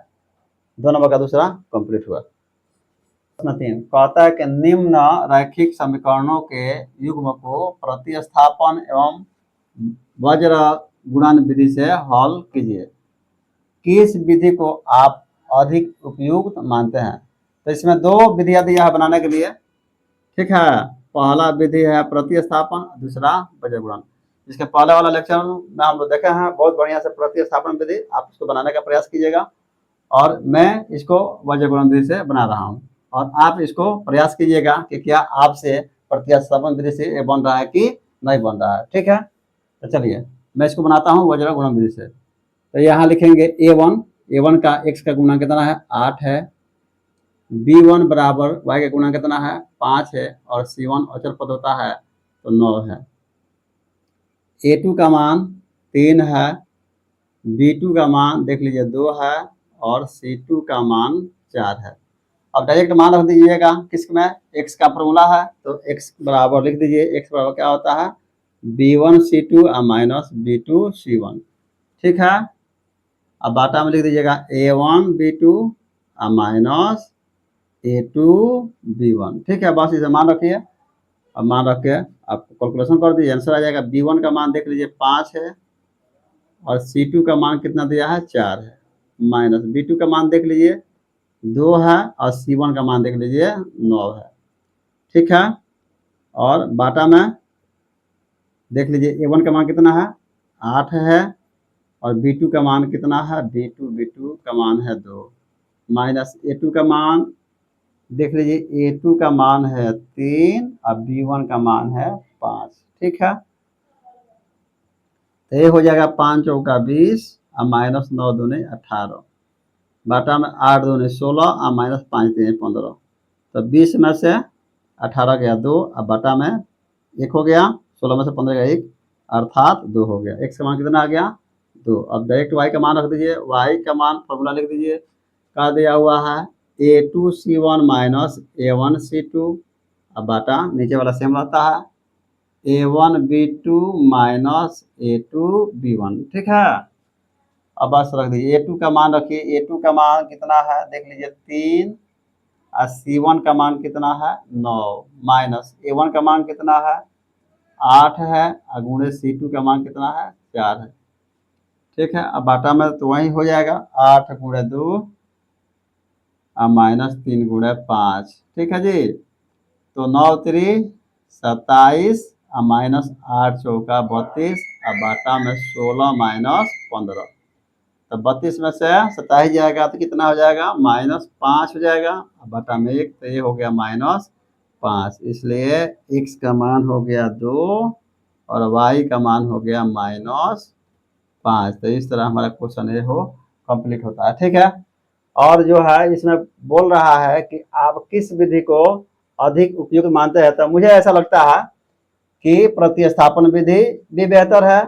2 नंबर का दूसरा कंप्लीट हुआ। प्रश्न 3 कहता है कि निम्न रैखिक समीकरणों के युग्म को प्रतिस्थापन एवं वज्र गुणन विधि से हल कीजिए। किस विधि को आप अधिक उपयुक्त मानते हैं? तो इसमें दो विधियां दिया है बनाने के लिए, ठीक है। पहला विधि है प्रतिस्थापन, दूसरा वज्र गुणन। इसके पहले वाला लेक्चर में हम लोग देखे हैं बहुत बढ़िया से प्रतिस्थापन विधि, आप इसको बनाने का प्रयास कीजिएगा और मैं इसको वज्र गुणन विधि से बना रहा हूँ और आप इसको प्रयास कीजिएगा कि क्या आपसे प्रतिस्थापन विधि से ये बन रहा है कि नहीं बन रहा है, ठीक है। तो चलिए मैं इसको बनाता हूँ वज्र गुणन विधि से। तो यहाँ लिखेंगे a1 का x का गुणा कितना है 8 है, b1 बराबर y का गुणा कितना है 5 है और c1 अचर पद होता है तो 9 है। a2 का मान 3 है, b2 का मान देख लीजिए 2 है और c2 का मान 4 है। अब डायरेक्ट मान रख दीजिएगा किसमें, x का फॉर्मूला है तो x बराबर लिख दीजिए, x बराबर क्या होता है b1c2 माइनस b2c1, ठीक है। अब बाटा में लिख दीजिएगा a1b2 माइनस a2b1, ठीक है। बस इसे मान रखिए, अब मान रख के आप कैलकुलेशन कर दीजिए, आंसर आ जाएगा। b1 का मान देख लीजिए 5 है और c2 का मान कितना दिया है 4 है, माइनस b2 का मान देख लीजिए 2 है और c1 का मान देख लीजिए 9 है, ठीक है। और बाटा में देख लीजिए a1 का मान कितना है 8 है और b2 का मान कितना है b2 का मान है 2, माइनस a2 का मान देख लीजिए a2 का मान है 3 और b1 का मान है 5, ठीक है। तो ये हो जाएगा 5 चौका 20 और माइनस 9 दूनी 18, बाटा में 8 दूनी 16 और माइनस 5 तीन 15, तो 20 में से 18 गया 2 और बाटा में 1 हो गया, 16 में से 15 गया 1 अर्थात 2 हो गया। x का मान कितना आ गया 2। अब डायरेक्ट y का मान रख दीजिए, y का मान फॉर्मूला लिख दीजिए, क्या दिया हुआ है a2c1 माइनस a1c2, अब बाटा नीचे वाला सेम रहता है a1b2 माइनस a2b1, ठीक है। अब बस रख दीजिए a2 का मान रखिए, a2 का मान कितना है देख लीजिए 3 और c1 का मान कितना है 9, माइनस a1 का मान कितना है 8 है और गुणे c2 का मान कितना है 4 है, ठीक है। अब बाटा में तो वही हो जाएगा 8 गुणे 2 और माइनस 3 गुणे 5, ठीक है जी। तो 9 3 27 और माइनस 8 चौका 32 और बाटा में 16 माइनस 15, तो 32 में से 27 जाएगा तो कितना हो जाएगा माइनस 5 हो जाएगा, बाटा में 1 तो ये हो गया माइनस 5, इसलिए x का मान हो गया 2 और y का मान हो गया माइनस 5। तो इस तरह हमारा क्वेश्चन ये हो कंप्लीट होता है, ठीक है। और जो है इसमें बोल रहा है कि आप किस विधि को अधिक उपयुक्त मानते हैं, तो मुझे ऐसा लगता है कि प्रतिस्थापन विधि भी बेहतर है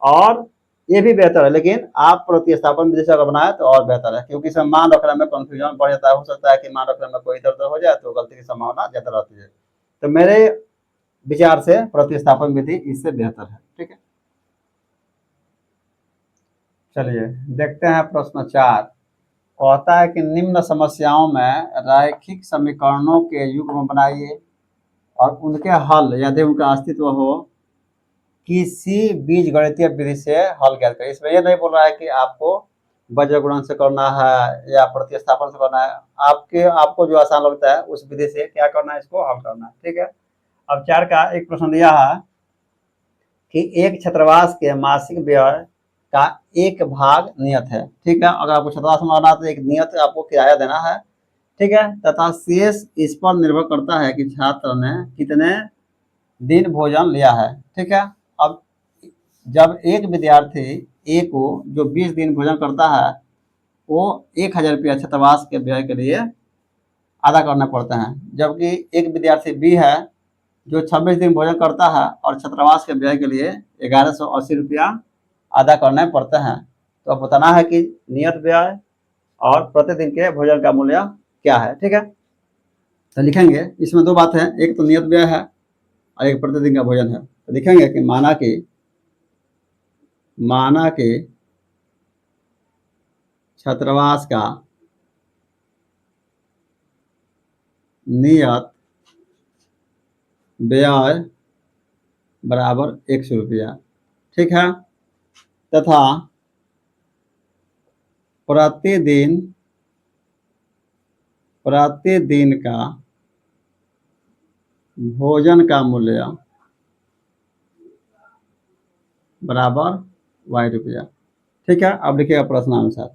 और ये भी बेहतर है, लेकिन आप प्रतिस्थापन विधि से अगर बनाए तो और बेहतर है, क्योंकि इसमें मान रखने में कंफ्यूजन बढ़ जाता है, हो सकता है कि मान रखने में कोई इधर उधर हो जाए तो गलती की संभावना ज्यादा रहती है। तो मेरे विचार से प्रतिस्थापन विधि इससे बेहतर है, ठीक है। चलिए देखते हैं प्रश्न 4, कहता है कि निम्न समस्याओं में रैखिक समीकरणों के युग्म बनाइए और उनके हल यदि उनका अस्तित्व हो किसी बीजगणितीय विधि से हल ज्ञात करें। इसमें यह नहीं बोल रहा है कि आपको वज्र गुणन से करना है या प्रतिस्थापन से करना है, आपको जो आसान लगता है उस विधि से क्या करना है, इसको हल करना है, ठीक है। अब 4 का एक प्रश्न दिया है कि एक छात्रावास के मासिक व्यय का एक भाग नियत है, ठीक है। अगर आपको छात्रावास में रहना है तो एक नियत आपको किराया देना है, ठीक है, तथा शेष इस पर निर्भर करता है कि छात्र ने कितने दिन भोजन लिया है, ठीक है। अब जब एक विद्यार्थी ए को जो 20 दिन भोजन करता है वो 1000 रुपया छात्रावास के व्यय के लिए अदा करना पड़ता है, जबकि एक विद्यार्थी बी है जो 26 दिन भोजन करता है और छात्रावास के व्यय के लिए 1180 रुपया अदा करने पड़ते हैं। तो अब बताना है कि नियत व्यय और प्रतिदिन के भोजन का मूल्य क्या है, ठीक है। तो लिखेंगे इसमें दो बात है, एक तो नियत व्यय है और एक प्रतिदिन का भोजन है। तो लिखेंगे कि माना कि छात्रावास का नियत व्यय बराबर 100 रुपया, ठीक है, तथा प्रतिदिन प्रतिदिन का भोजन का मूल्य बराबर वाई रुपया। ठीक है, अब लिखिएगा प्रश्नानुसार,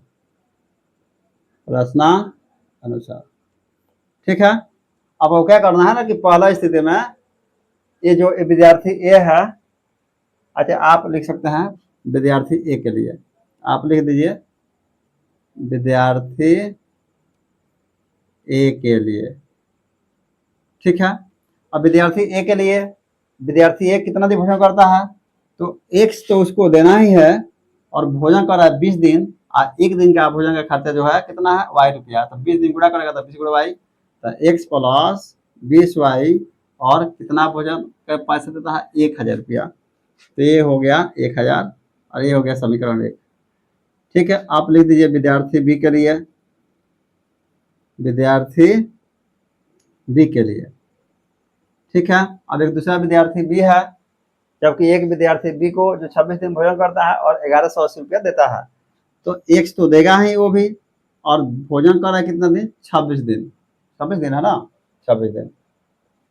प्रश्नानुसार। ठीक है, अब वो क्या करना है ना कि पहला स्थिति में ये जो विद्यार्थी ए है, अच्छा आप लिख सकते हैं विद्यार्थी ए के लिए, आप लिख दीजिए विद्यार्थी ए के लिए। ठीक है, अब विद्यार्थी ए के लिए, विद्यार्थी ए कितना दिन भोजन करता है, तो एक्स तो उसको देना ही है, और भोजन कर रहा है 20 दिन, और एक दिन का भोजन का खर्चा जो है कितना है, वाई रुपया। तो 20 दिन गुणा करेगा तो 20 गुणा वाई, तो एक्स प्लस 20 वाई, और कितना भोजन का पैसा देता है, 1000 रुपया। तो ये हो गया 1000, और ये हो गया समीकरण 1। ठीक है, आप लिख दीजिए विद्यार्थी बी के लिए, विद्यार्थी बी के लिए। ठीक है, अब एक दूसरा विद्यार्थी बी है, जबकि एक विद्यार्थी बी को जो 26 दिन भोजन करता है और 1180 रुपया देता है, तो एक्स तो देगा ही वो भी, और भोजन कर रहा है कितना दिन, 26 दिन, 26 दिन है ना, 26 दिन।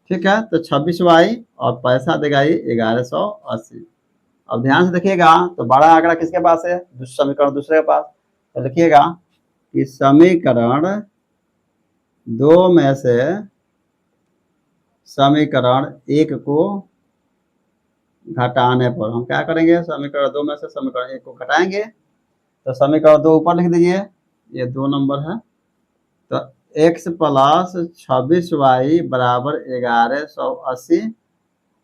ठीक है, तो 26 वाई, और पैसा देगा ये 1180। अब ध्यान से देखिएगा, तो बड़ा आंकड़ा किसके पास है, समीकरण दूसरे के पास। तो लिखिएगा कि समीकरण 2 में से समीकरण 1 को घटाने पर हम क्या करेंगे, समीकरण 2 में से समीकरण 1 को घटाएंगे, तो समीकरण 2 ऊपर लिख दीजिए, ये 2 नंबर है, तो x प्लस 26y बराबर 1180,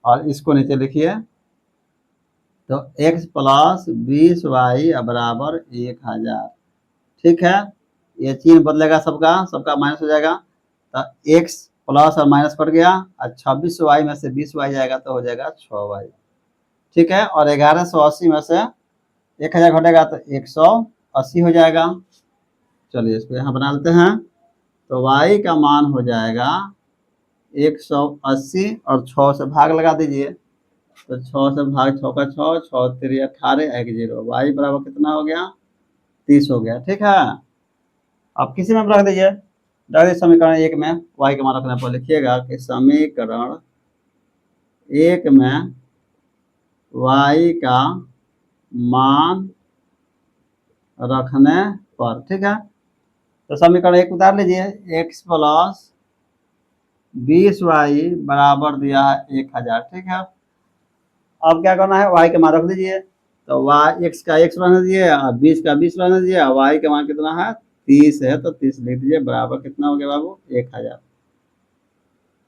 और इसको नीचे लिखिए, तो x प्लस 20y बराबर 1000। ठीक है, ये चिन्ह बदलेगा, सबका सबका माइनस हो जाएगा, तो x प्लस और माइनस कट गया, और 26y में से 20y जाएगा तो हो जाएगा 6y। ठीक है, और 1180 में से 1000 घटेगा तो 180 हो जाएगा। चलिए इसको यहाँ बना लेते हैं, तो y का मान हो जाएगा 180, और 6 से भाग लगा दीजिए, तो 6 से भाग 6 का 6, 6 3 18, 1 0, y बराबर कितना हो गया, 30 हो गया। ठीक है, आप किसी में रख दीजिए, समीकरण 1 में y का मान रखने पर लिखिएगा कि समीकरण 1 में y का मान रखने पर, ठीक है, तो समीकरण 1 उतार लीजिए, x प्लस 20y बराबर दिया है 1000। ठीक है, अब क्या करना है, y के मान रख दीजिए, तो y x का x रहने दीजिए, 20 का 20 रहने दीजिए, y के मान कितना है, 30 है, तो 30 लिख दीजिए, बराबर कितना हो गया बाबू, 1000।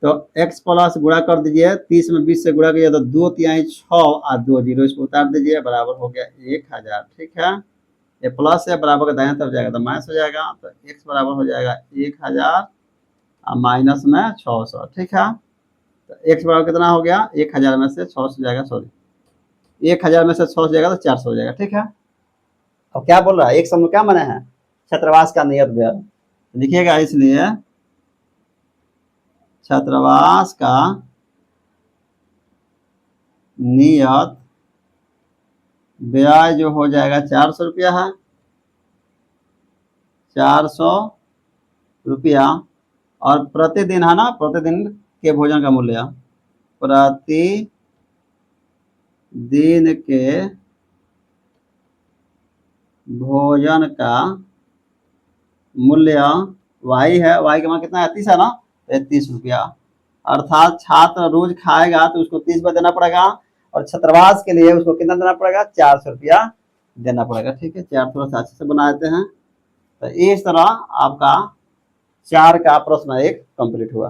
तो x प्लस गुणा कर दीजिए, 30 में 20 से गुणा कीजिए तो 2 तिहाई 6, और 2 0 इसको उतार दीजिए, बराबर हो गया 1000। ठीक है, ये प्लस है, बराबर का दाहिने तरफ जाएगा तो माइनस हो जाएगा, तो x बराबर हो जाएगा 1000, और माइनस में 600। ठीक है, तो x बराबर कितना हो गया, 1000 में से 600 जाएगा, सॉरी 1000 में से 600 जाएगा तो 400 हो जाएगा। ठीक है, अब क्या बोल रहा है, एक शब्द क्या माने हैं, छात्रावास का नियत व्यय, लिखिएगा, इसलिए छात्रावास का नियत व्यय जो हो जाएगा 400 रुपया है, 400 रुपया, और प्रतिदिन है ना, प्रतिदिन के भोजन का मूल्य, प्रतिदिन के भोजन का मूल्य y है, y का मान कितना है, 30 है ना, 30 रुपया, अर्थात छात्र रोज खाएगा तो उसको 30 रुपया देना पड़ेगा, और छात्रावास के लिए उसको कितना देना पड़ेगा, 400 रुपया देना पड़ेगा। ठीक है, 400 अच्छे से बना देते हैं, तो इस तरह आपका 4 का प्रश्न 1 कंप्लीट हुआ।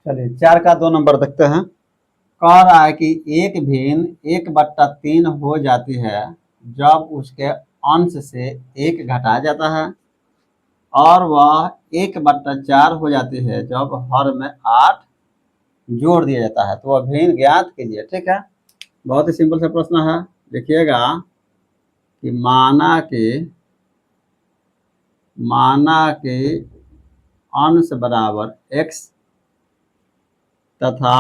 चलिए 4 का 2 नंबर देखते हैं, कह रहा है कि एक भिन्न 1/3 हो जाती है जब उसके अंश से 1 घटाया जाता है, और वह 1/4 हो जाती है जब हर में 8 जोड़ दिया जाता है, तो वह भिन्न ज्ञात कीजिए। ठीक है, बहुत ही सिंपल सा प्रश्न है, देखिएगा कि माना कि अंश बराबर x तथा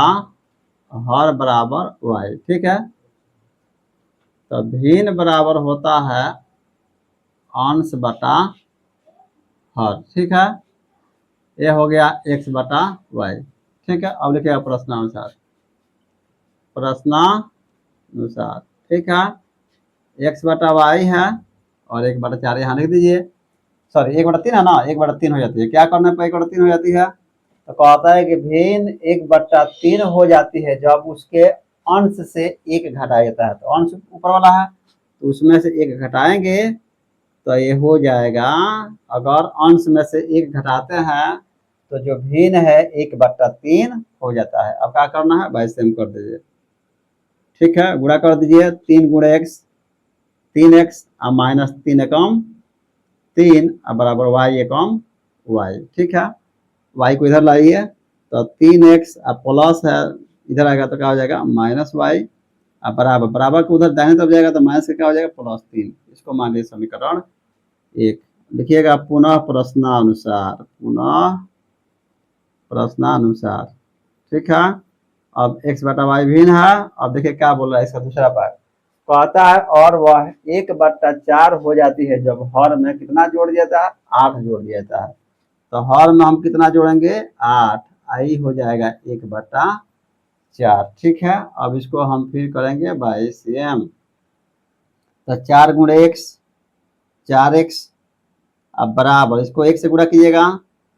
हर बराबर y। ठीक है, तो भिन्न बराबर होता है अंश बटा हर। ठीक है, ये हो गया x बटा वाई। ठीक है, अब लिखिएगा प्रश्नानुसार, प्रश्नानुसार। ठीक है, x बटा वाई है और 1/4 यहाँ लिख दीजिए। सॉरी 1/3 है ना, 1/3 हो जाती है। क्या करने पर 1/3 हो जाती है? तो कहता है कि भिन्न 1/3 हो जाती है जब उसके अंश से एक घटाया जाता है। तो अंश ऊपर वाला है तो उसमें से एक घटाएंगे तो ये हो जाएगा, अगर अंश में से एक घटाते हैं तो जो भिन्न है 1/3 हो जाता है। अब क्या करना है भाई, सेम कर दीजिए। ठीक है, गुणा कर दीजिए, 3 गुणे x, 3x और माइनस 3 एकम 3 और बराबर y एकम y। ठीक है, y को इधर लाइए तो 3x और प्लस है, इधर आएगा तो क्या हो जाएगा -y और बराबर, बराबर को उधर दाहिने तरफ जाएगा तो माइनस का क्या हो जाएगा +3। इसको मान लीजिए समीकरण 1। लिखिएगा पुनः प्रश्नानुसार, पुनः प्रश्नानुसार। ठीक है, अब x बटा वाई भिन्न है। अब देखिए क्या बोल रहा है इसका दूसरा पार्ट, कहता है और वह 1/4 हो जाती है जब हर में कितना जोड़ दिया जाता है, 8 जोड़ दिया जाता है। तो हर में हम कितना जोड़ेंगे, 8, आई हो जाएगा 1/4। ठीक है, अब इसको हम फिर करेंगे बाई सेम, तो 4 गुणे x, 4x अब बराबर, इसको 1 से गुणा कीजिएगा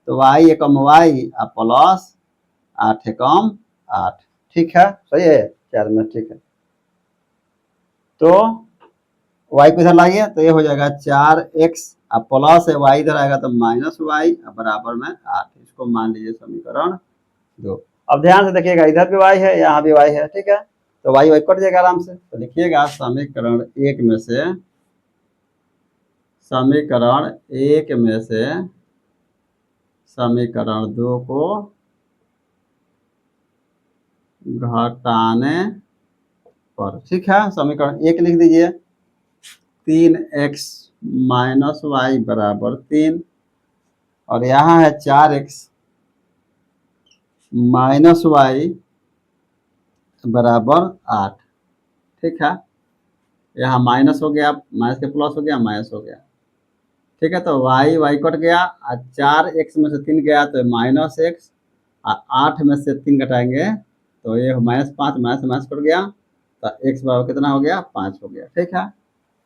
तो y एकम y और प्लस 8 एकम 8। ठीक है, सही है 4 में। ठीक है, तो y को इधर लाइए तो ये हो जाएगा 4x और प्लस है y इधर आएगा तो -y और बराबर में 8। इसको मान लीजिए समीकरण 2। अब ध्यान से देखिएगा, इधर भी y है, यहाँ भी y है। ठीक है, तो y कट जाएगा आराम से। तो लिखिएगा समीकरण 1 में से, समीकरण 1 में से समीकरण 2 को घटाने पर। ठीक है, समीकरण 1 लिख दीजिए, 3x माइनस वाई बराबर 3 और यहाँ है 4x माइनस वाई बराबर 8। ठीक है, यहाँ माइनस हो गया, माइनस के प्लस हो गया, माइनस हो गया। ठीक है, तो y कट गया और 4x में से 3 गया तो -x और 8 में से 3 घटाएंगे तो ये -5, माइनस माइनस कट गया तो x बराबर कितना हो गया, 5 हो गया। ठीक है,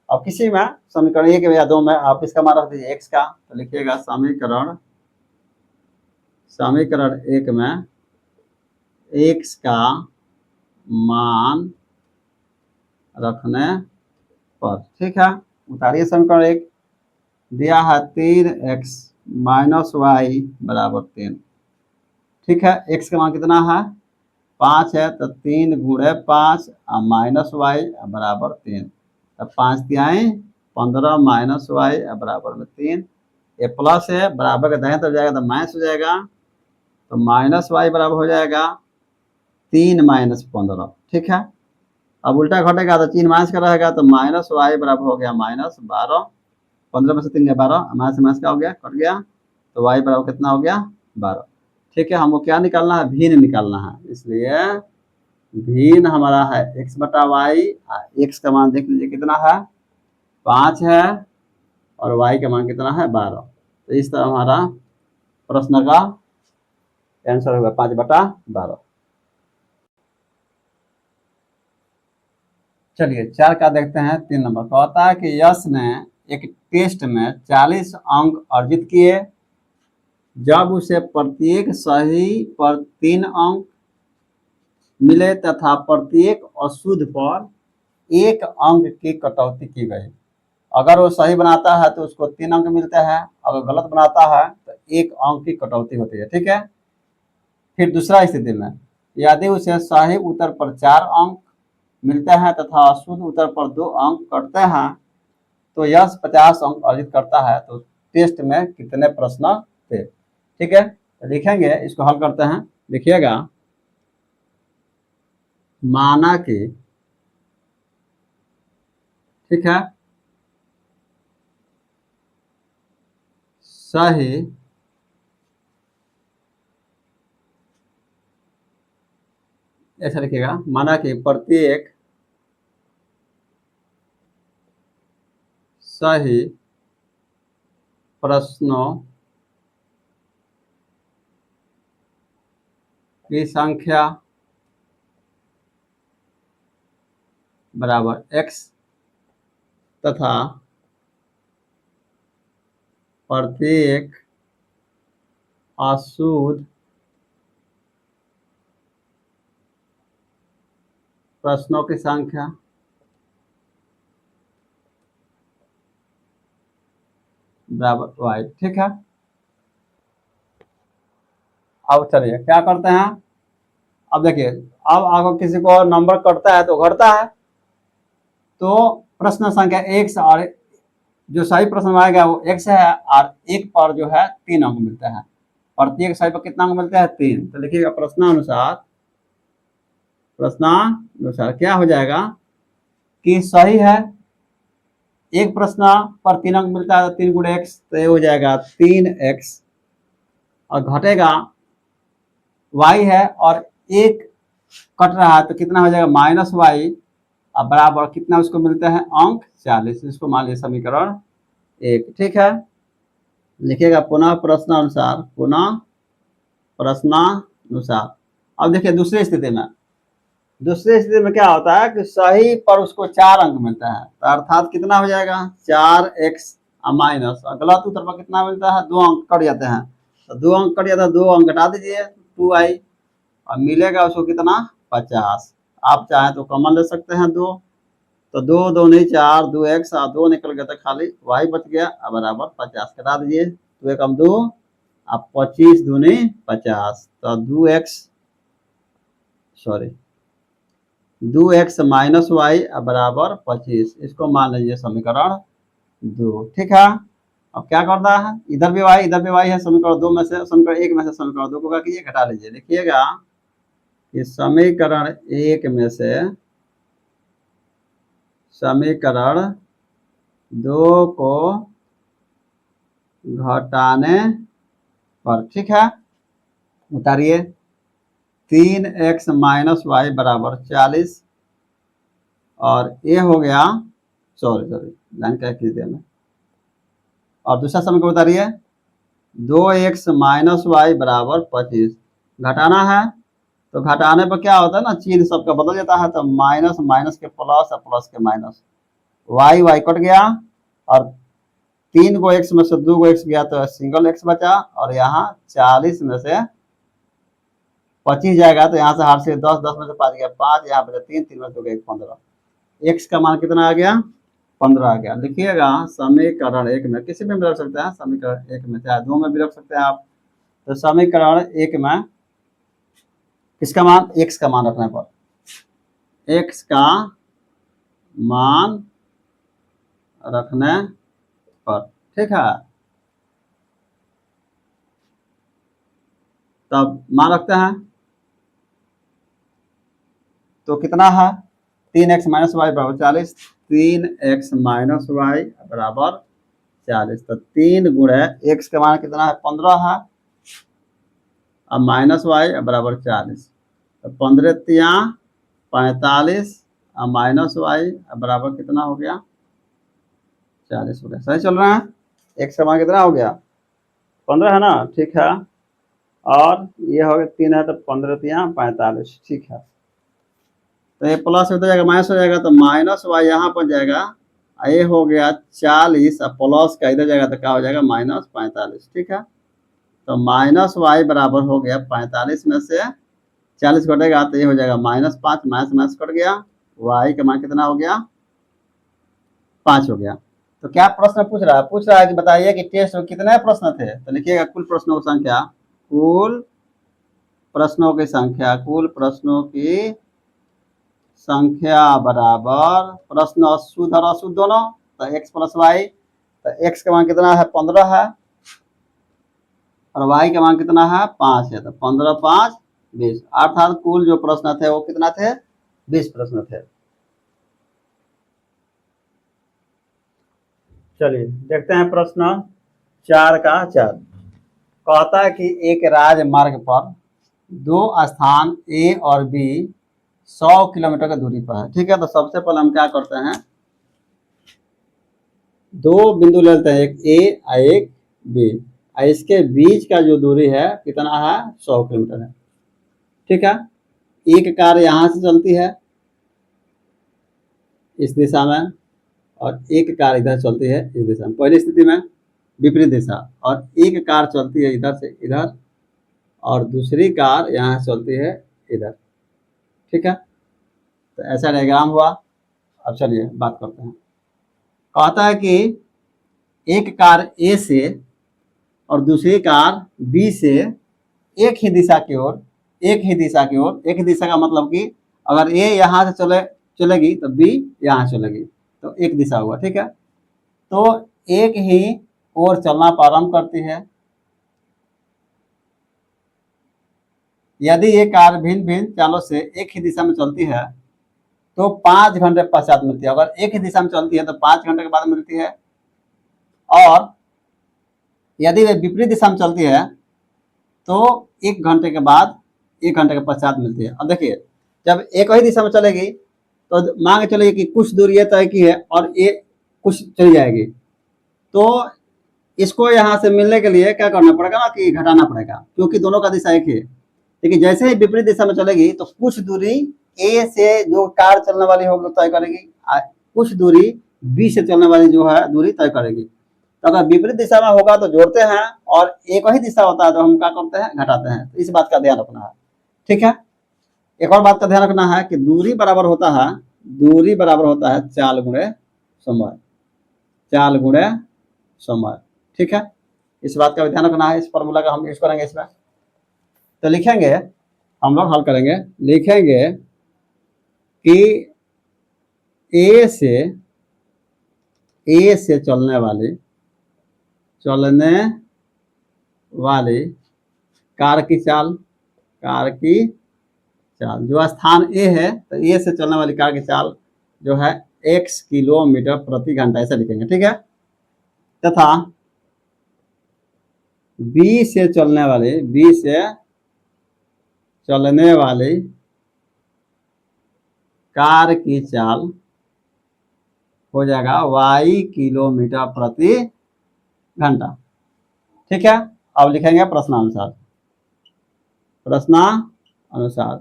अब किसी में समीकरण 1 या 2 में आप इसका मान रख दीजिए x का, तो लिखिएगा समीकरण, समीकरण 1 में x का मान रखने पर। ठीक है, उतारिए समीकरण 1, दिया है 3x माइनस वाई बराबर 3। ठीक है, x का मान कितना है, 5 है, तो 3 गुणे 5 और माइनस वाई बराबर 3। अब 5 तिहाई 15 माइनस वाई बराबर में 3। ये प्लस है, बराबर के दाहिने तरफ जाएगा तो माइनस हो जाएगा, तो माइनस वाई बराबर हो जाएगा 3 माइनस 15। ठीक है, अब उल्टा घटेगा तो 3 माइनस का रहेगा तो माइनस वाई बराबर हो गया -12। 15 में से 3 गया 12, माइनस माइनस का हो गया, कट गया, तो वाई बराबर कितना हो गया, 12। ठीक है, हमको क्या निकालना है, भिन्न निकालना है, इसलिए भिन्न हमारा है x बटा वाई। x का मान देख लीजिए कितना है, 5 है और y का मान कितना है, 12। तो इस तरह हमारा प्रश्न का आंसर होगा 5/12। चलिए 4 का देखते हैं। 3 नंबर कहता है कि यश ने एक टेस्ट में 40 अंक अर्जित किए जब उसे प्रत्येक सही पर 3 अंक मिले तथा प्रत्येक अशुद्ध पर 1 अंक की कटौती की गई। अगर वो सही बनाता है तो उसको 3 अंक मिलते हैं, अगर गलत बनाता है तो 1 अंक की कटौती होती है। ठीक है, फिर दूसरा स्थिति में यदि उसे सही उत्तर पर 4 अंक मिलते हैं तथा अशुद्ध उत्तर पर 2 अंक कटते हैं तो यश 50 अंक अर्जित करता है। तो टेस्ट में कितने प्रश्न थे। ठीक है, तो लिखेंगे, इसको हल करते हैं। लिखिएगा, माना कि, ठीक है, सही ऐसा लिखिएगा, माना कि प्रत्येक सही प्रश्नों की संख्या बराबर x तथा प्रत्येक अशुद्ध प्रश्नों की संख्या बराबर y। ठीक है, अब चलिए क्या करते हैं। अब देखिए, अब अगर किसी को नंबर कटता है तो घटता है, तो प्रश्न संख्या x और जो सही प्रश्न आएगा वो x है, और एक पर जो है 3 अंक मिलते हैं। प्रत्येक सही पर कितना अंक मिलता है? 3। तो लिखिएगा प्रश्नानुसार क्या हो जाएगा कि सही है, एक प्रश्न पर 3 अंक मिलता है, 3 गुणे x, तो ये हो जाएगा 3x, और घटेगा y है, और एक कट रहा है तो कितना हो जाएगा? -y, और बराबर कितना उसको मिलते हैं? अंक 40। इसको मान लीजिए समीकरण 1। ठीक है, लिखिएगा पुनः प्रश्नानुसार। अब देखिए दूसरी स्थिति में क्या होता है कि सही पर उसको 4 अंक मिलता है, तो अर्थात कितना हो जाएगा? 4x माइनस, और गलत उत्तर पर कितना मिलता है? 2 अंक कट जाते हैं, तो 2 अंक कट जाता है, 2 अंक घटा दीजिए 2y, और मिलेगा उसको कितना? 50। आप चाहें तो कॉमन ले सकते हैं 2, तो 2 2 नहीं 4, 2x, और 2 निकल गया तो खाली y बच गया, बराबर 50 कटा दीजिए। 2 एकम 2, अब 25 दूनी 50, तो 2x माइनस y बराबर 25। इसको मान लीजिए समीकरण 2। ठीक है, अब क्या करना है? इधर भी y है, समीकरण 2 में से, समीकरण 1 में से समीकरण 2 को क्या कीजिए? घटा लीजिए। लिखिएगा कि समीकरण 1 में से समीकरण 2 को घटाने पर, ठीक है, उतारिए, 3x माइनस वाई बराबर 40, और ये हो गया, सॉरी लाइन क्या कीजिए मैं, और दूसरा समीकरण उतारिए, 2x माइनस वाई बराबर 25। घटाना है तो घटाने पर क्या होता है ना, चिन्ह सबका बदल जाता है, तो माइनस माइनस के प्लस और plus K minus, y cut गया, और 3 को x में से 2 को x गया तो सिंगल x बचा, और यहाँ 40 में से 25 जाएगा, तो यहाँ से हार से 10, 10 में से 5 गया 5, यहाँ बचा 3, 3 में से 2 गया 15। x का मान कितना आ गया? 15 आ गया। लिखिएगा समीकरण 1 में, किसी में भी रख सकते हैं, समीकरण 1 में चाहे 2 में भी रख सकते हैं आप। तो समीकरण 1 में किसका मान? x का मान रखने पर, x का मान रखने पर, ठीक है, तब मान रखते हैं, तो कितना है? 3x माइनस वाई बराबर 40, 3x माइनस वाई बराबर 40, तो 3 गुणे x का मान कितना है? 15 है, अब माइनस वाई बराबर 40, तो 15 तिया 45, और माइनस वाई बराबर कितना हो गया? 40 हो गया। सही चल रहा है? x का मान कितना हो गया? 15 है ना? ठीक है, और ये हो गया 3 है, तो 15 तिया 45, ठीक है, तो ये प्लस होता जाएगा माइनस हो जाएगा, तो माइनस वाई यहाँ पर जाएगा, ये हो गया 40, और प्लस का इधर जाएगा तो क्या हो जाएगा? -45। ठीक है, तो माइनस वाई बराबर हो गया 45 में से 40 कटेगा, तो ये हो जाएगा -5, माइनस माइनस कट गया, वाई का मान कितना हो गया? 5 हो गया। तो क्या प्रश्न पूछ रहा है? पूछ रहा है कि बताइए कि टेस्ट में कितने प्रश्न थे, तो लिखिएगा कुल प्रश्नों की संख्या, कुल प्रश्नों की संख्या बराबर प्रश्न शुद्ध और अशुद्ध दोनों, तो x प्लस वाई, तो x का मान कितना है? 15 है, और y का मान कितना है? 5 है, तो 15 5 20, अर्थात कुल जो प्रश्न थे वो कितना थे? 20 प्रश्न थे। चलिए देखते हैं प्रश्न 4 का 4। कहता है कि एक राजमार्ग पर 2 स्थान A और B 100 किलोमीटर की दूरी पर है। ठीक है, तो सबसे पहले हम क्या करते हैं, 2 बिंदु ले लेते हैं, एक A और एक बी, और इसके बीच का जो दूरी है कितना है, 100 किलोमीटर है। ठीक है, एक कार यहाँ से चलती है इस दिशा में, और एक कार इधर चलती है इस दिशा में, पहली स्थिति में विपरीत दिशा, और एक कार चलती है इधर से इधर, और दूसरी कार यहाँ चलती है इधर। ठीक है, तो ऐसा डायग्राम हुआ। अब चलिए बात करते हैं। कहता है कि एक कार ए से और दूसरी कार बी से एक ही दिशा की ओर, एक ही दिशा की ओर, एक ही दिशा का मतलब कि अगर ए यहाँ से चलेगी तो बी यहाँ चलेगी, तो एक दिशा हुआ। ठीक है, तो एक ही ओर चलना प्रारंभ करती है। यदि ये कार भिन्न भिन्न चालों से एक ही दिशा में चलती है तो 5 घंटे पश्चात मिलती है। अगर एक ही दिशा में चलती है तो 5 घंटे के बाद मिलती है, और यदि वे विपरीत दिशा में चलती है तो 1 घंटे के बाद, 1 घंटे के पश्चात मिलती है। अब देखिए, जब एक ही दिशा में चलेगी तो मान के चलिए कि कुछ दूरी ये तय की है और ये कुछ चली जाएगी, तो इसको यहाँ से मिलने के लिए क्या करना पड़ेगा ना, कि घटाना पड़ेगा, क्योंकि दोनों का दिशा एक ही है। लेकिन जैसे ही विपरीत दिशा में चलेगी तो कुछ दूरी ए से जो कार चलने वाली होगी तय करेगी, कुछ दूरी बी से चलने वाली जो है दूरी तय करेगी। तो अगर विपरीत दिशा में होगा तो जोड़ते हैं, और एक ही दिशा होता है तो हम क्या करते हैं, घटाते हैं। तो इस बात का ध्यान रखना है। ठीक है, एक और बात का ध्यान रखना है कि दूरी बराबर होता है, दूरी बराबर होता है चाल गुणे समय, चाल गुणे समय। ठीक है, इस बात का भी ध्यान रखना है। इस फॉर्मूला का हम यूज करेंगे इसमें। तो लिखेंगे, हम लोग हल करेंगे, लिखेंगे कि ए से चलने वाली कार की चाल, कार की चाल, जो स्थान ए है तो ए से चलने वाली कार की चाल जो है x किलोमीटर प्रति घंटा, ऐसा लिखेंगे। ठीक है, तथा बी से चलने वाली कार की चाल हो जाएगा y किलोमीटर प्रति घंटा। ठीक है, अब लिखेंगे प्रश्नानुसार, प्रश्नानुसार।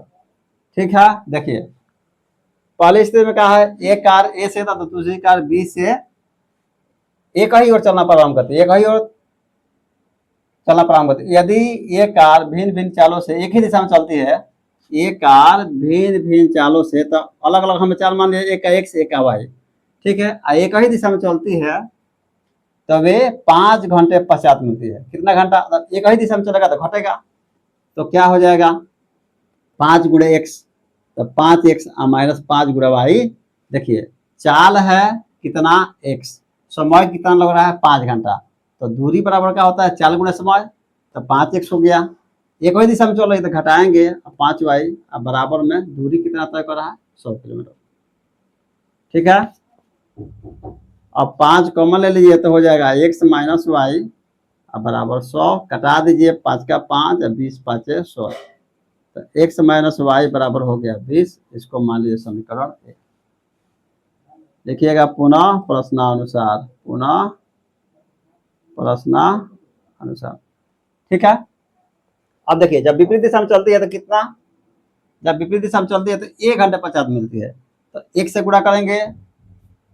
ठीक है, देखिए पहली स्थिति में कहा है एक कार ए से था तो दूसरी कार बी से एक ही ओर चलना प्रारंभ करती है, एक ही ओर चलना प्रारंभ करती है। यदि ये कार भिन्न भिन्न चालों से एक ही दिशा में चलती है, ये कार भिन्न भिन्न चालों से, तो अलग अलग हमें चाल मान लिया, एक का एक्स एक का वाई। ठीक है, एक ही दिशा में चलती है तो वे 5 घंटे पश्चात मिलती है। कितना घंटा, एक ही दिशा में चलेगा तो घटेगा, तो क्या हो जाएगा 5 गुणे एक्स, तो 5x माइनस 5 गुणे वाई। देखिए चाल है कितना x, समय कितना लग रहा है 5 घंटा, तो दूरी बराबर क्या होता है चाल गुणे समय, तो 5x हो गया। एक ही दिशा में चल रही तो घटाएंगे 5y, अब बराबर में दूरी कितना तय कर रहा है 100 किलोमीटर। ठीक है, अब 5 कॉमन ले लीजिए तो हो जाएगा x माइनस वाई बराबर 100, कटा दीजिए 5 का 5, 20 5 100, तो x माइनस वाई बराबर हो गया 20। इसको मान लीजिए समीकरण 1। देखिएगा पुनः प्रश्नानुसार, पुनः प्रश्नानुसार। ठीक है, अब देखिए जब विपरीत दिशा में चलती है तो कितना, जब विपरीत दिशा में चलती है तो 1 घंटे पश्चात मिलती है, तो 1 से गुणा करेंगे,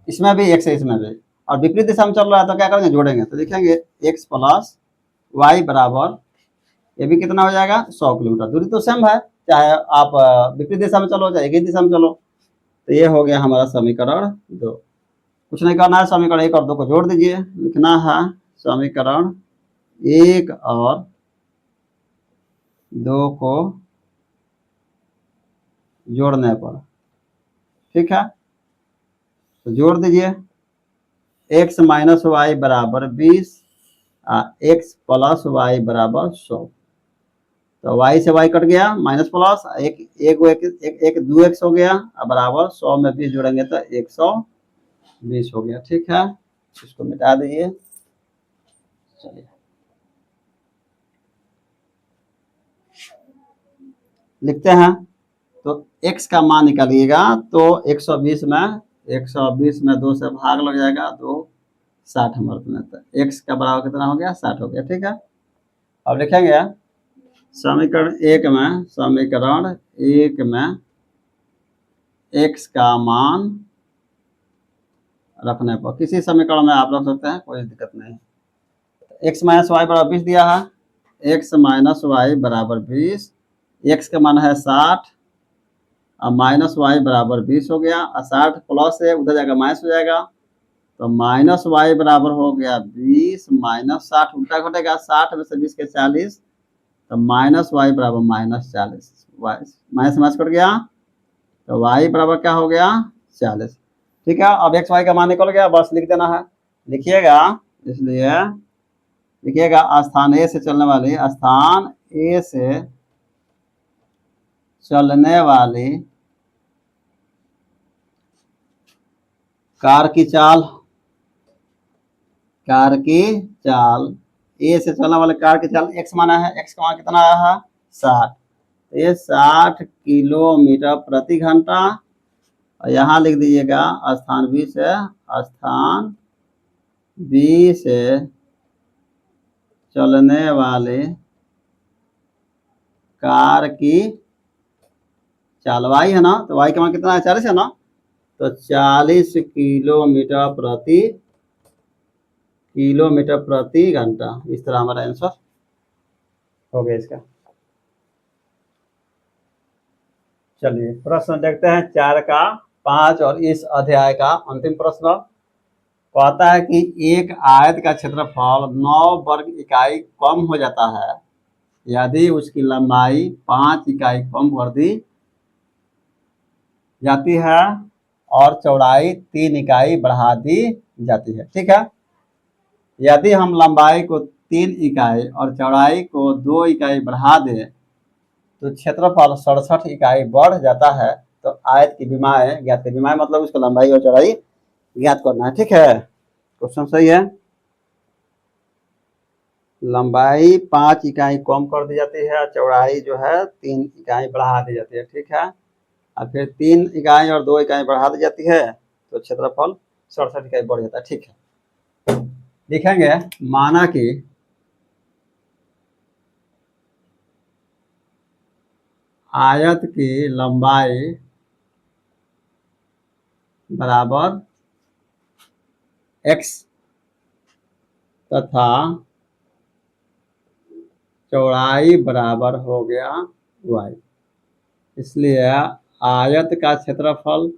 इसमें भी 1 से इसमें भी, और विपरीत दिशा में चल रहा है तो क्या करेंगे जोड़ेंगे, तो लिखेंगे x प्लस वाई बराबर, ये भी कितना हो जाएगा 100 किलोमीटर। दूरी तो सेम है, चाहे आप विपरीत दिशा में चलो चाहे एक ही दिशा में चलो। तो ये हो गया हमारा समीकरण 2। कुछ नहीं करना है, समीकरण 1 और 2 को जोड़ दीजिए। लिखना है समीकरण 1 और 2 को जोड़ने पर, ठीक है, तो जोड़ दीजिए। x माइनस वाई बराबर 20, x प्लस वाई बराबर 100, तो y से y कट गया, माइनस प्लस एक 2x हो गया, बराबर 100 में 20 जोड़ेंगे तो 120 हो गया। ठीक है, इसको मिटा दीजिए। चलिए लिखते हैं, तो x का मान निकालिएगा, तो 120 में 2 से भाग लग जाएगा, 2 60 हमारे पास, तो एक्स का बराबर कितना हो गया, 60 हो गया। ठीक है, अब लिखेंगे समीकरण एक में एक्स का मान रखने पर, किसी समीकरण में आप रख सकते हैं, कोई दिक्कत नहीं। एक्स माइनस वाई बराबर 20 दिया है, एक्स माइनस वाई बराबर 20, एक्स का मान है 60 और माइनस वाई बराबर 20 हो गया, और 60 प्लस है उधर जाएगा माइनस हो जाएगा, तो माइनस वाई बराबर हो गया 20 माइनस 60, उल्टा घटेगा, 60 में से 20 के 40, तो माइनस वाई बराबर माइनस 40, माइनस माइनस कट गया, तो वाई बराबर क्या हो गया, 40। ठीक है, अब एक्स वाई का मान निकल गया, बस लिख देना है, लिखिएगा, इसलिए लिखिएगा स्थान ए से चलने वाली, स्थान ए से चलने वाली कार की चाल, कार की चाल, ए से चलने वाले कार की चाल एक्स माना है, एक्स का मान कितना आया है, 60, तो ये 60 किलोमीटर प्रति घंटा, और यहाँ लिख दीजिएगा स्थान बी से, स्थान बी से चलने वाले कार की चाल वाई है ना, तो वाई का मान कितना है, 40 है ना, तो 40 किलोमीटर प्रति घंटा। इस तरह हमारा आंसर हो गया इसका। चलिए प्रश्न देखते हैं 4 का 5 और इस अध्याय का अंतिम प्रश्न कहता है कि एक आयत का क्षेत्रफल 9 वर्ग इकाई कम हो जाता है यदि उसकी लंबाई 5 इकाई कम कर दी जाती है और चौड़ाई 3 इकाई बढ़ा दी जाती है। ठीक है, यदि हम लंबाई को 3 इकाई और चौड़ाई को 2 इकाई बढ़ा दें तो क्षेत्रफल 67 इकाई बढ़ जाता है, तो आयत की विमाएं ज्ञात करें। विमाएं मतलब उसको लंबाई और चौड़ाई ज्ञात करना है। ठीक है, क्वेश्चन सही है, लंबाई 5 इकाई कम कर दी जाती है, चौड़ाई जो है 3 इकाई बढ़ा दी जाती है। ठीक है, और फिर 3 इकाई और 2 इकाई बढ़ा दी जाती है तो क्षेत्रफल 67 इकाई बढ़ जाता है। ठीक है, लिखेंगे माना कि आयत की लंबाई बराबर x तथा चौड़ाई बराबर हो गया y, इसलिए आयत का क्षेत्रफल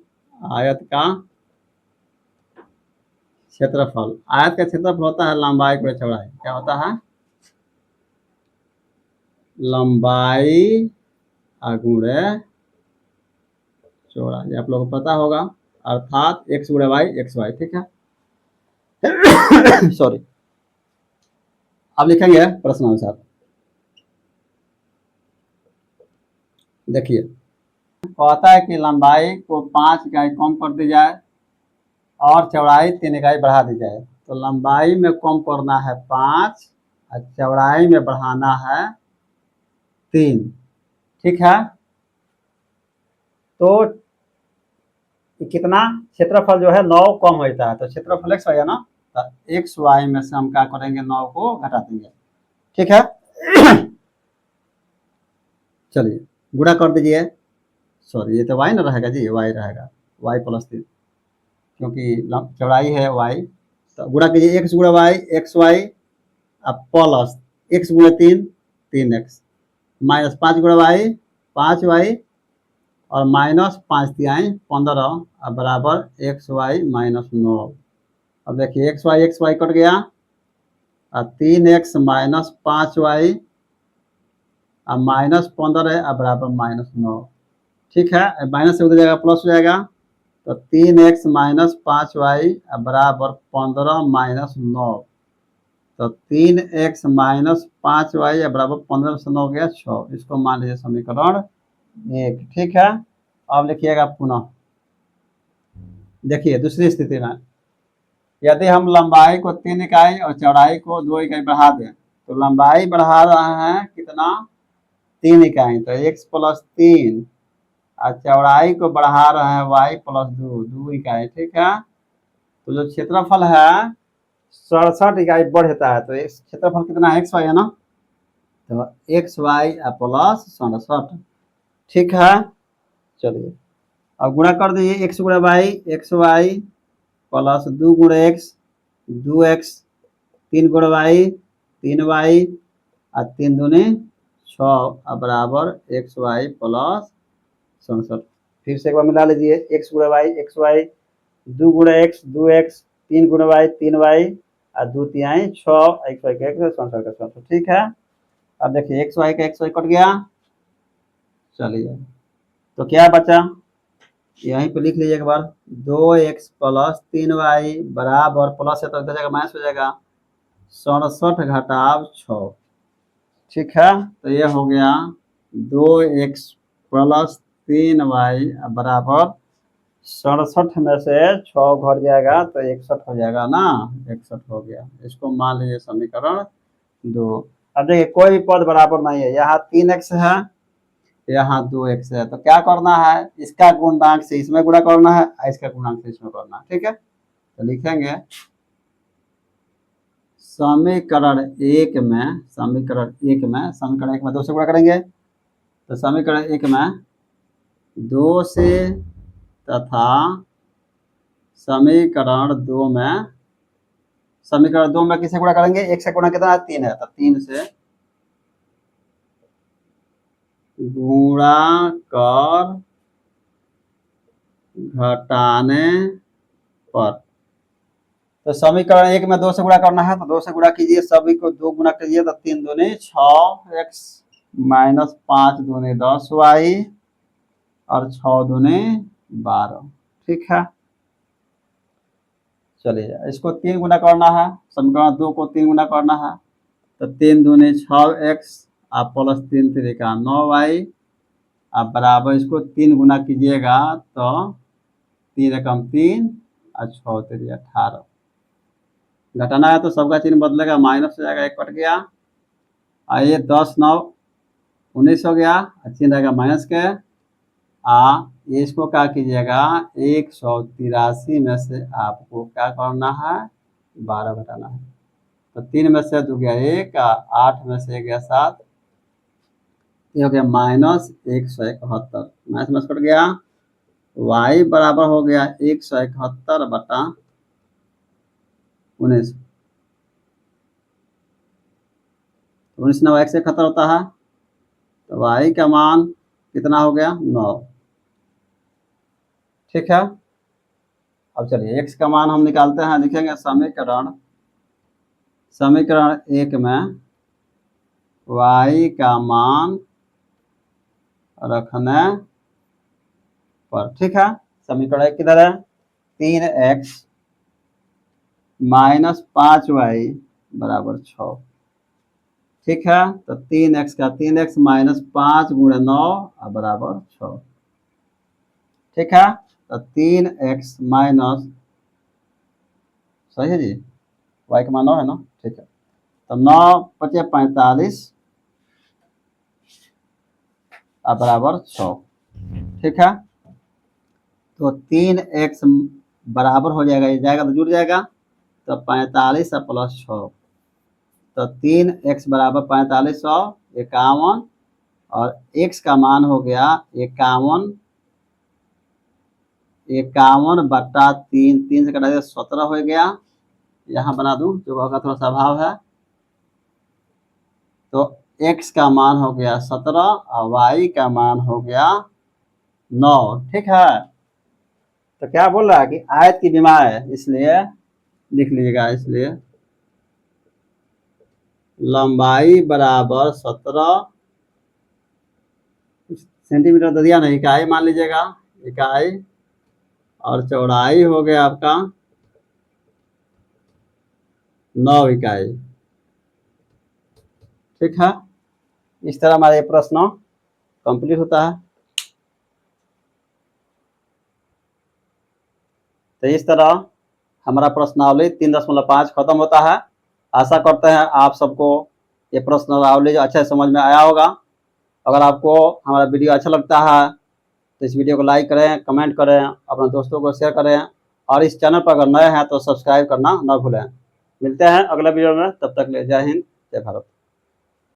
होता है लंबाई पर चौड़ाई, क्या होता है, लंबाई गुणे चौड़ाई, आप लोगों को पता होगा, अर्थात x गुणे वाई एक्स वाई। ठीक है सॉरी, अब लिखेंगे प्रश्नानुसार। देखिए कहता है कि लंबाई को 5 इकाई कम कर दी जाए और चौड़ाई 3 इकाई बढ़ा दी जाए, तो लंबाई में कम करना है 5 और चौड़ाई में बढ़ाना है 3। ठीक है, तो कितना क्षेत्रफल जो है 9 कम हो जाता है, तो क्षेत्रफल एक्स वाई है ना, तो एक्स वाई में से हम क्या करेंगे, 9 को घटा देंगे। ठीक है चलिए गुणा कर दीजिए, सॉरी ये तो वाई ना रहेगा जी, वाई रहेगा, वाई प्लस 3, क्योंकि चौड़ाई है वाई, तो गुणा कीजिए, एक्स गुणा y x y plus x गुणा 3 3 एक्स माइनस 5 गुणा वाई 5 वाई और माइनस 5 तिहाई 15 बराबर एक्स वाई माइनस 9। अब देखिए एक्स वाई कट गया और 3x माइनस 5y और माइनस 15 बराबर माइनस 9। ठीक है, माइनस से उधर जाएगा प्लस हो जाएगा, तो 3x माइनस 5y बराबर 15 माइनस 9, तो 3x माइनस 5y बराबर 15 से 9 गया 6, इसको मान लीजिए समीकरण 1। ठीक है, अब लिखिएगा पुनः, देखिए दूसरी स्थिति में यदि हम लंबाई को 3 इकाई और चौड़ाई को 2 इकाई बढ़ा दें, तो लंबाई बढ़ा रहे हैं कितना, 3 इकाई, तो x प्लस 3 और चौड़ाई को बढ़ा रहे हैं y प्लस 2 इकाई। ठीक है, तो जो क्षेत्रफल है 67 इकाई बढ़ता है, तो इस क्षेत्रफल कितना है, एक्स वाई है ना, तो एक्स वाई प्लस 67। ठीक है, चलिए अब गुणा कर दीजिए, एक्स गुणा वाई, एक्स वाई प्लस 2 गुणा एक्स, 2x, 3 गुणा वाई, 3y और 3 दूनी 6 बराबर एक्स वाई प्लस 67। फिर से एक बार मिला लीजिए, एक्स गुणा वाई, एक्स वाई, 2 गुणा एक्स, 2x, 3 गुणा वाई, 3y और 2 तिहाई 6, एक्स वाई का एक्स, 67 का 67। ठीक है, अब देखिए एक्स वाई का एक्स वाई कट गया। चलिए तो क्या बचा, यहीं पे लिख लीजिए एक बार, 2x प्लस 3y बराबर, प्लस है तो इधर जाएगा माइनस हो जाएगा, 67 घटाव 6। ठीक है, तो ये हो गया 2x प्लस 3y बराबर 67 में से 6 घट जाएगा तो 61 हो जाएगा ना, 61 हो गया। इसको मान लीजिए समीकरण 2। अब देखिए कोई भी पद बराबर नहीं है, यहाँ 3x है, यहाँ 2x है, तो क्या करना है, इसका गुणांक से इसमें गुणा करना है, इसका गुणांक से इसमें करना है। ठीक है, तो लिखेंगे समीकरण एक में, समीकरण एक में 2 से गुणा करेंगे, तो समीकरण एक में 2 से तथा समीकरण 2 में, समीकरण 2 में किसे गुणा करेंगे, एक से गुणा कितना है, 3 है, तो 3 से गुणा कर घटाने पर, तो समीकरण एक में 2 से गुणा करना है, तो 2 से गुणा कीजिए, सभी को 2 गुणा कीजिए, तो 3 दूनी 6x माइनस 5 दूनी 10y और 6 दूनी 12। ठीक है, चलिए इसको 3 गुना करना है, समीकरण 2 को 3 गुना करना है, तो 3 दूनी 6x आप प्लस 3 3 9y आप बराबर, इसको 3 गुना कीजिएगा तो 3 एकम 3 और 6 3 18। घटाना है तो सबका चिन्ह बदलेगा, माइनस हो जाएगा, एक कट गया, आइए 10 9 19 हो गया, चिन्ह रहेगा माइनस के। ये इसको क्या कीजिएगा, 183 में से आपको क्या करना है, 12 घटाना है, तो 3 में से 2 गया 1, 8 में से गया 7, ये हो गया माइनस 171, माइनस में कट गया, y बराबर हो गया 171 बटा 19, 19 9 1 से 71 होता है, तो y का मान कितना हो गया, 9। ठीक है, अब चलिए x का मान हम निकालते हैं, लिखेंगे समीकरण एक में y का मान रखने पर। ठीक है, समीकरण एक किधर है, 3x माइनस 5y बराबर 6। ठीक है, तो 3x का 3x माइनस 5 गुणे 9 बराबर 6। ठीक है, तो 3x माइनस, सही है जी, y का मान 9 है ना। ठीक है, तो 9 बचे 45 बराबर 6। ठीक है, तो 3x बराबर हो जाएगा, ये जाएगा तो जुड़ जाएगा, तो 45 प्लस 6, तो 3x बराबर 45 100 51, और x का मान हो गया 51, 51 बटा 3, 3 से कटा दिया 17 हो गया, यहाँ बना दूं जो होगा थोड़ा सा अभाव है, तो x का मान हो गया 17 और y का मान हो गया 9। ठीक है, तो क्या बोल रहा है कि आयत की विमा है, इसलिए लिख लीजिएगा, इसलिए लंबाई बराबर 17 सेंटीमीटर दे दिया ना, इकाई मान लीजिएगा, इकाई, और चौड़ाई हो गया आपका 9 इकाई। ठीक है, इस तरह हमारा ये प्रश्न कंप्लीट होता है। तो इस तरह हमारा प्रश्नावली 3.5 खत्म होता है। आशा करते हैं आप सबको ये प्रश्नावली अच्छे समझ में आया होगा। अगर आपको हमारा वीडियो अच्छा लगता है तो इस वीडियो को लाइक करें, कमेंट करें, अपने दोस्तों को शेयर करें, और इस चैनल पर अगर नए हैं तो सब्सक्राइब करना न भूलें। मिलते हैं अगला वीडियो में, तब तक ले जय हिंद, जय भारत।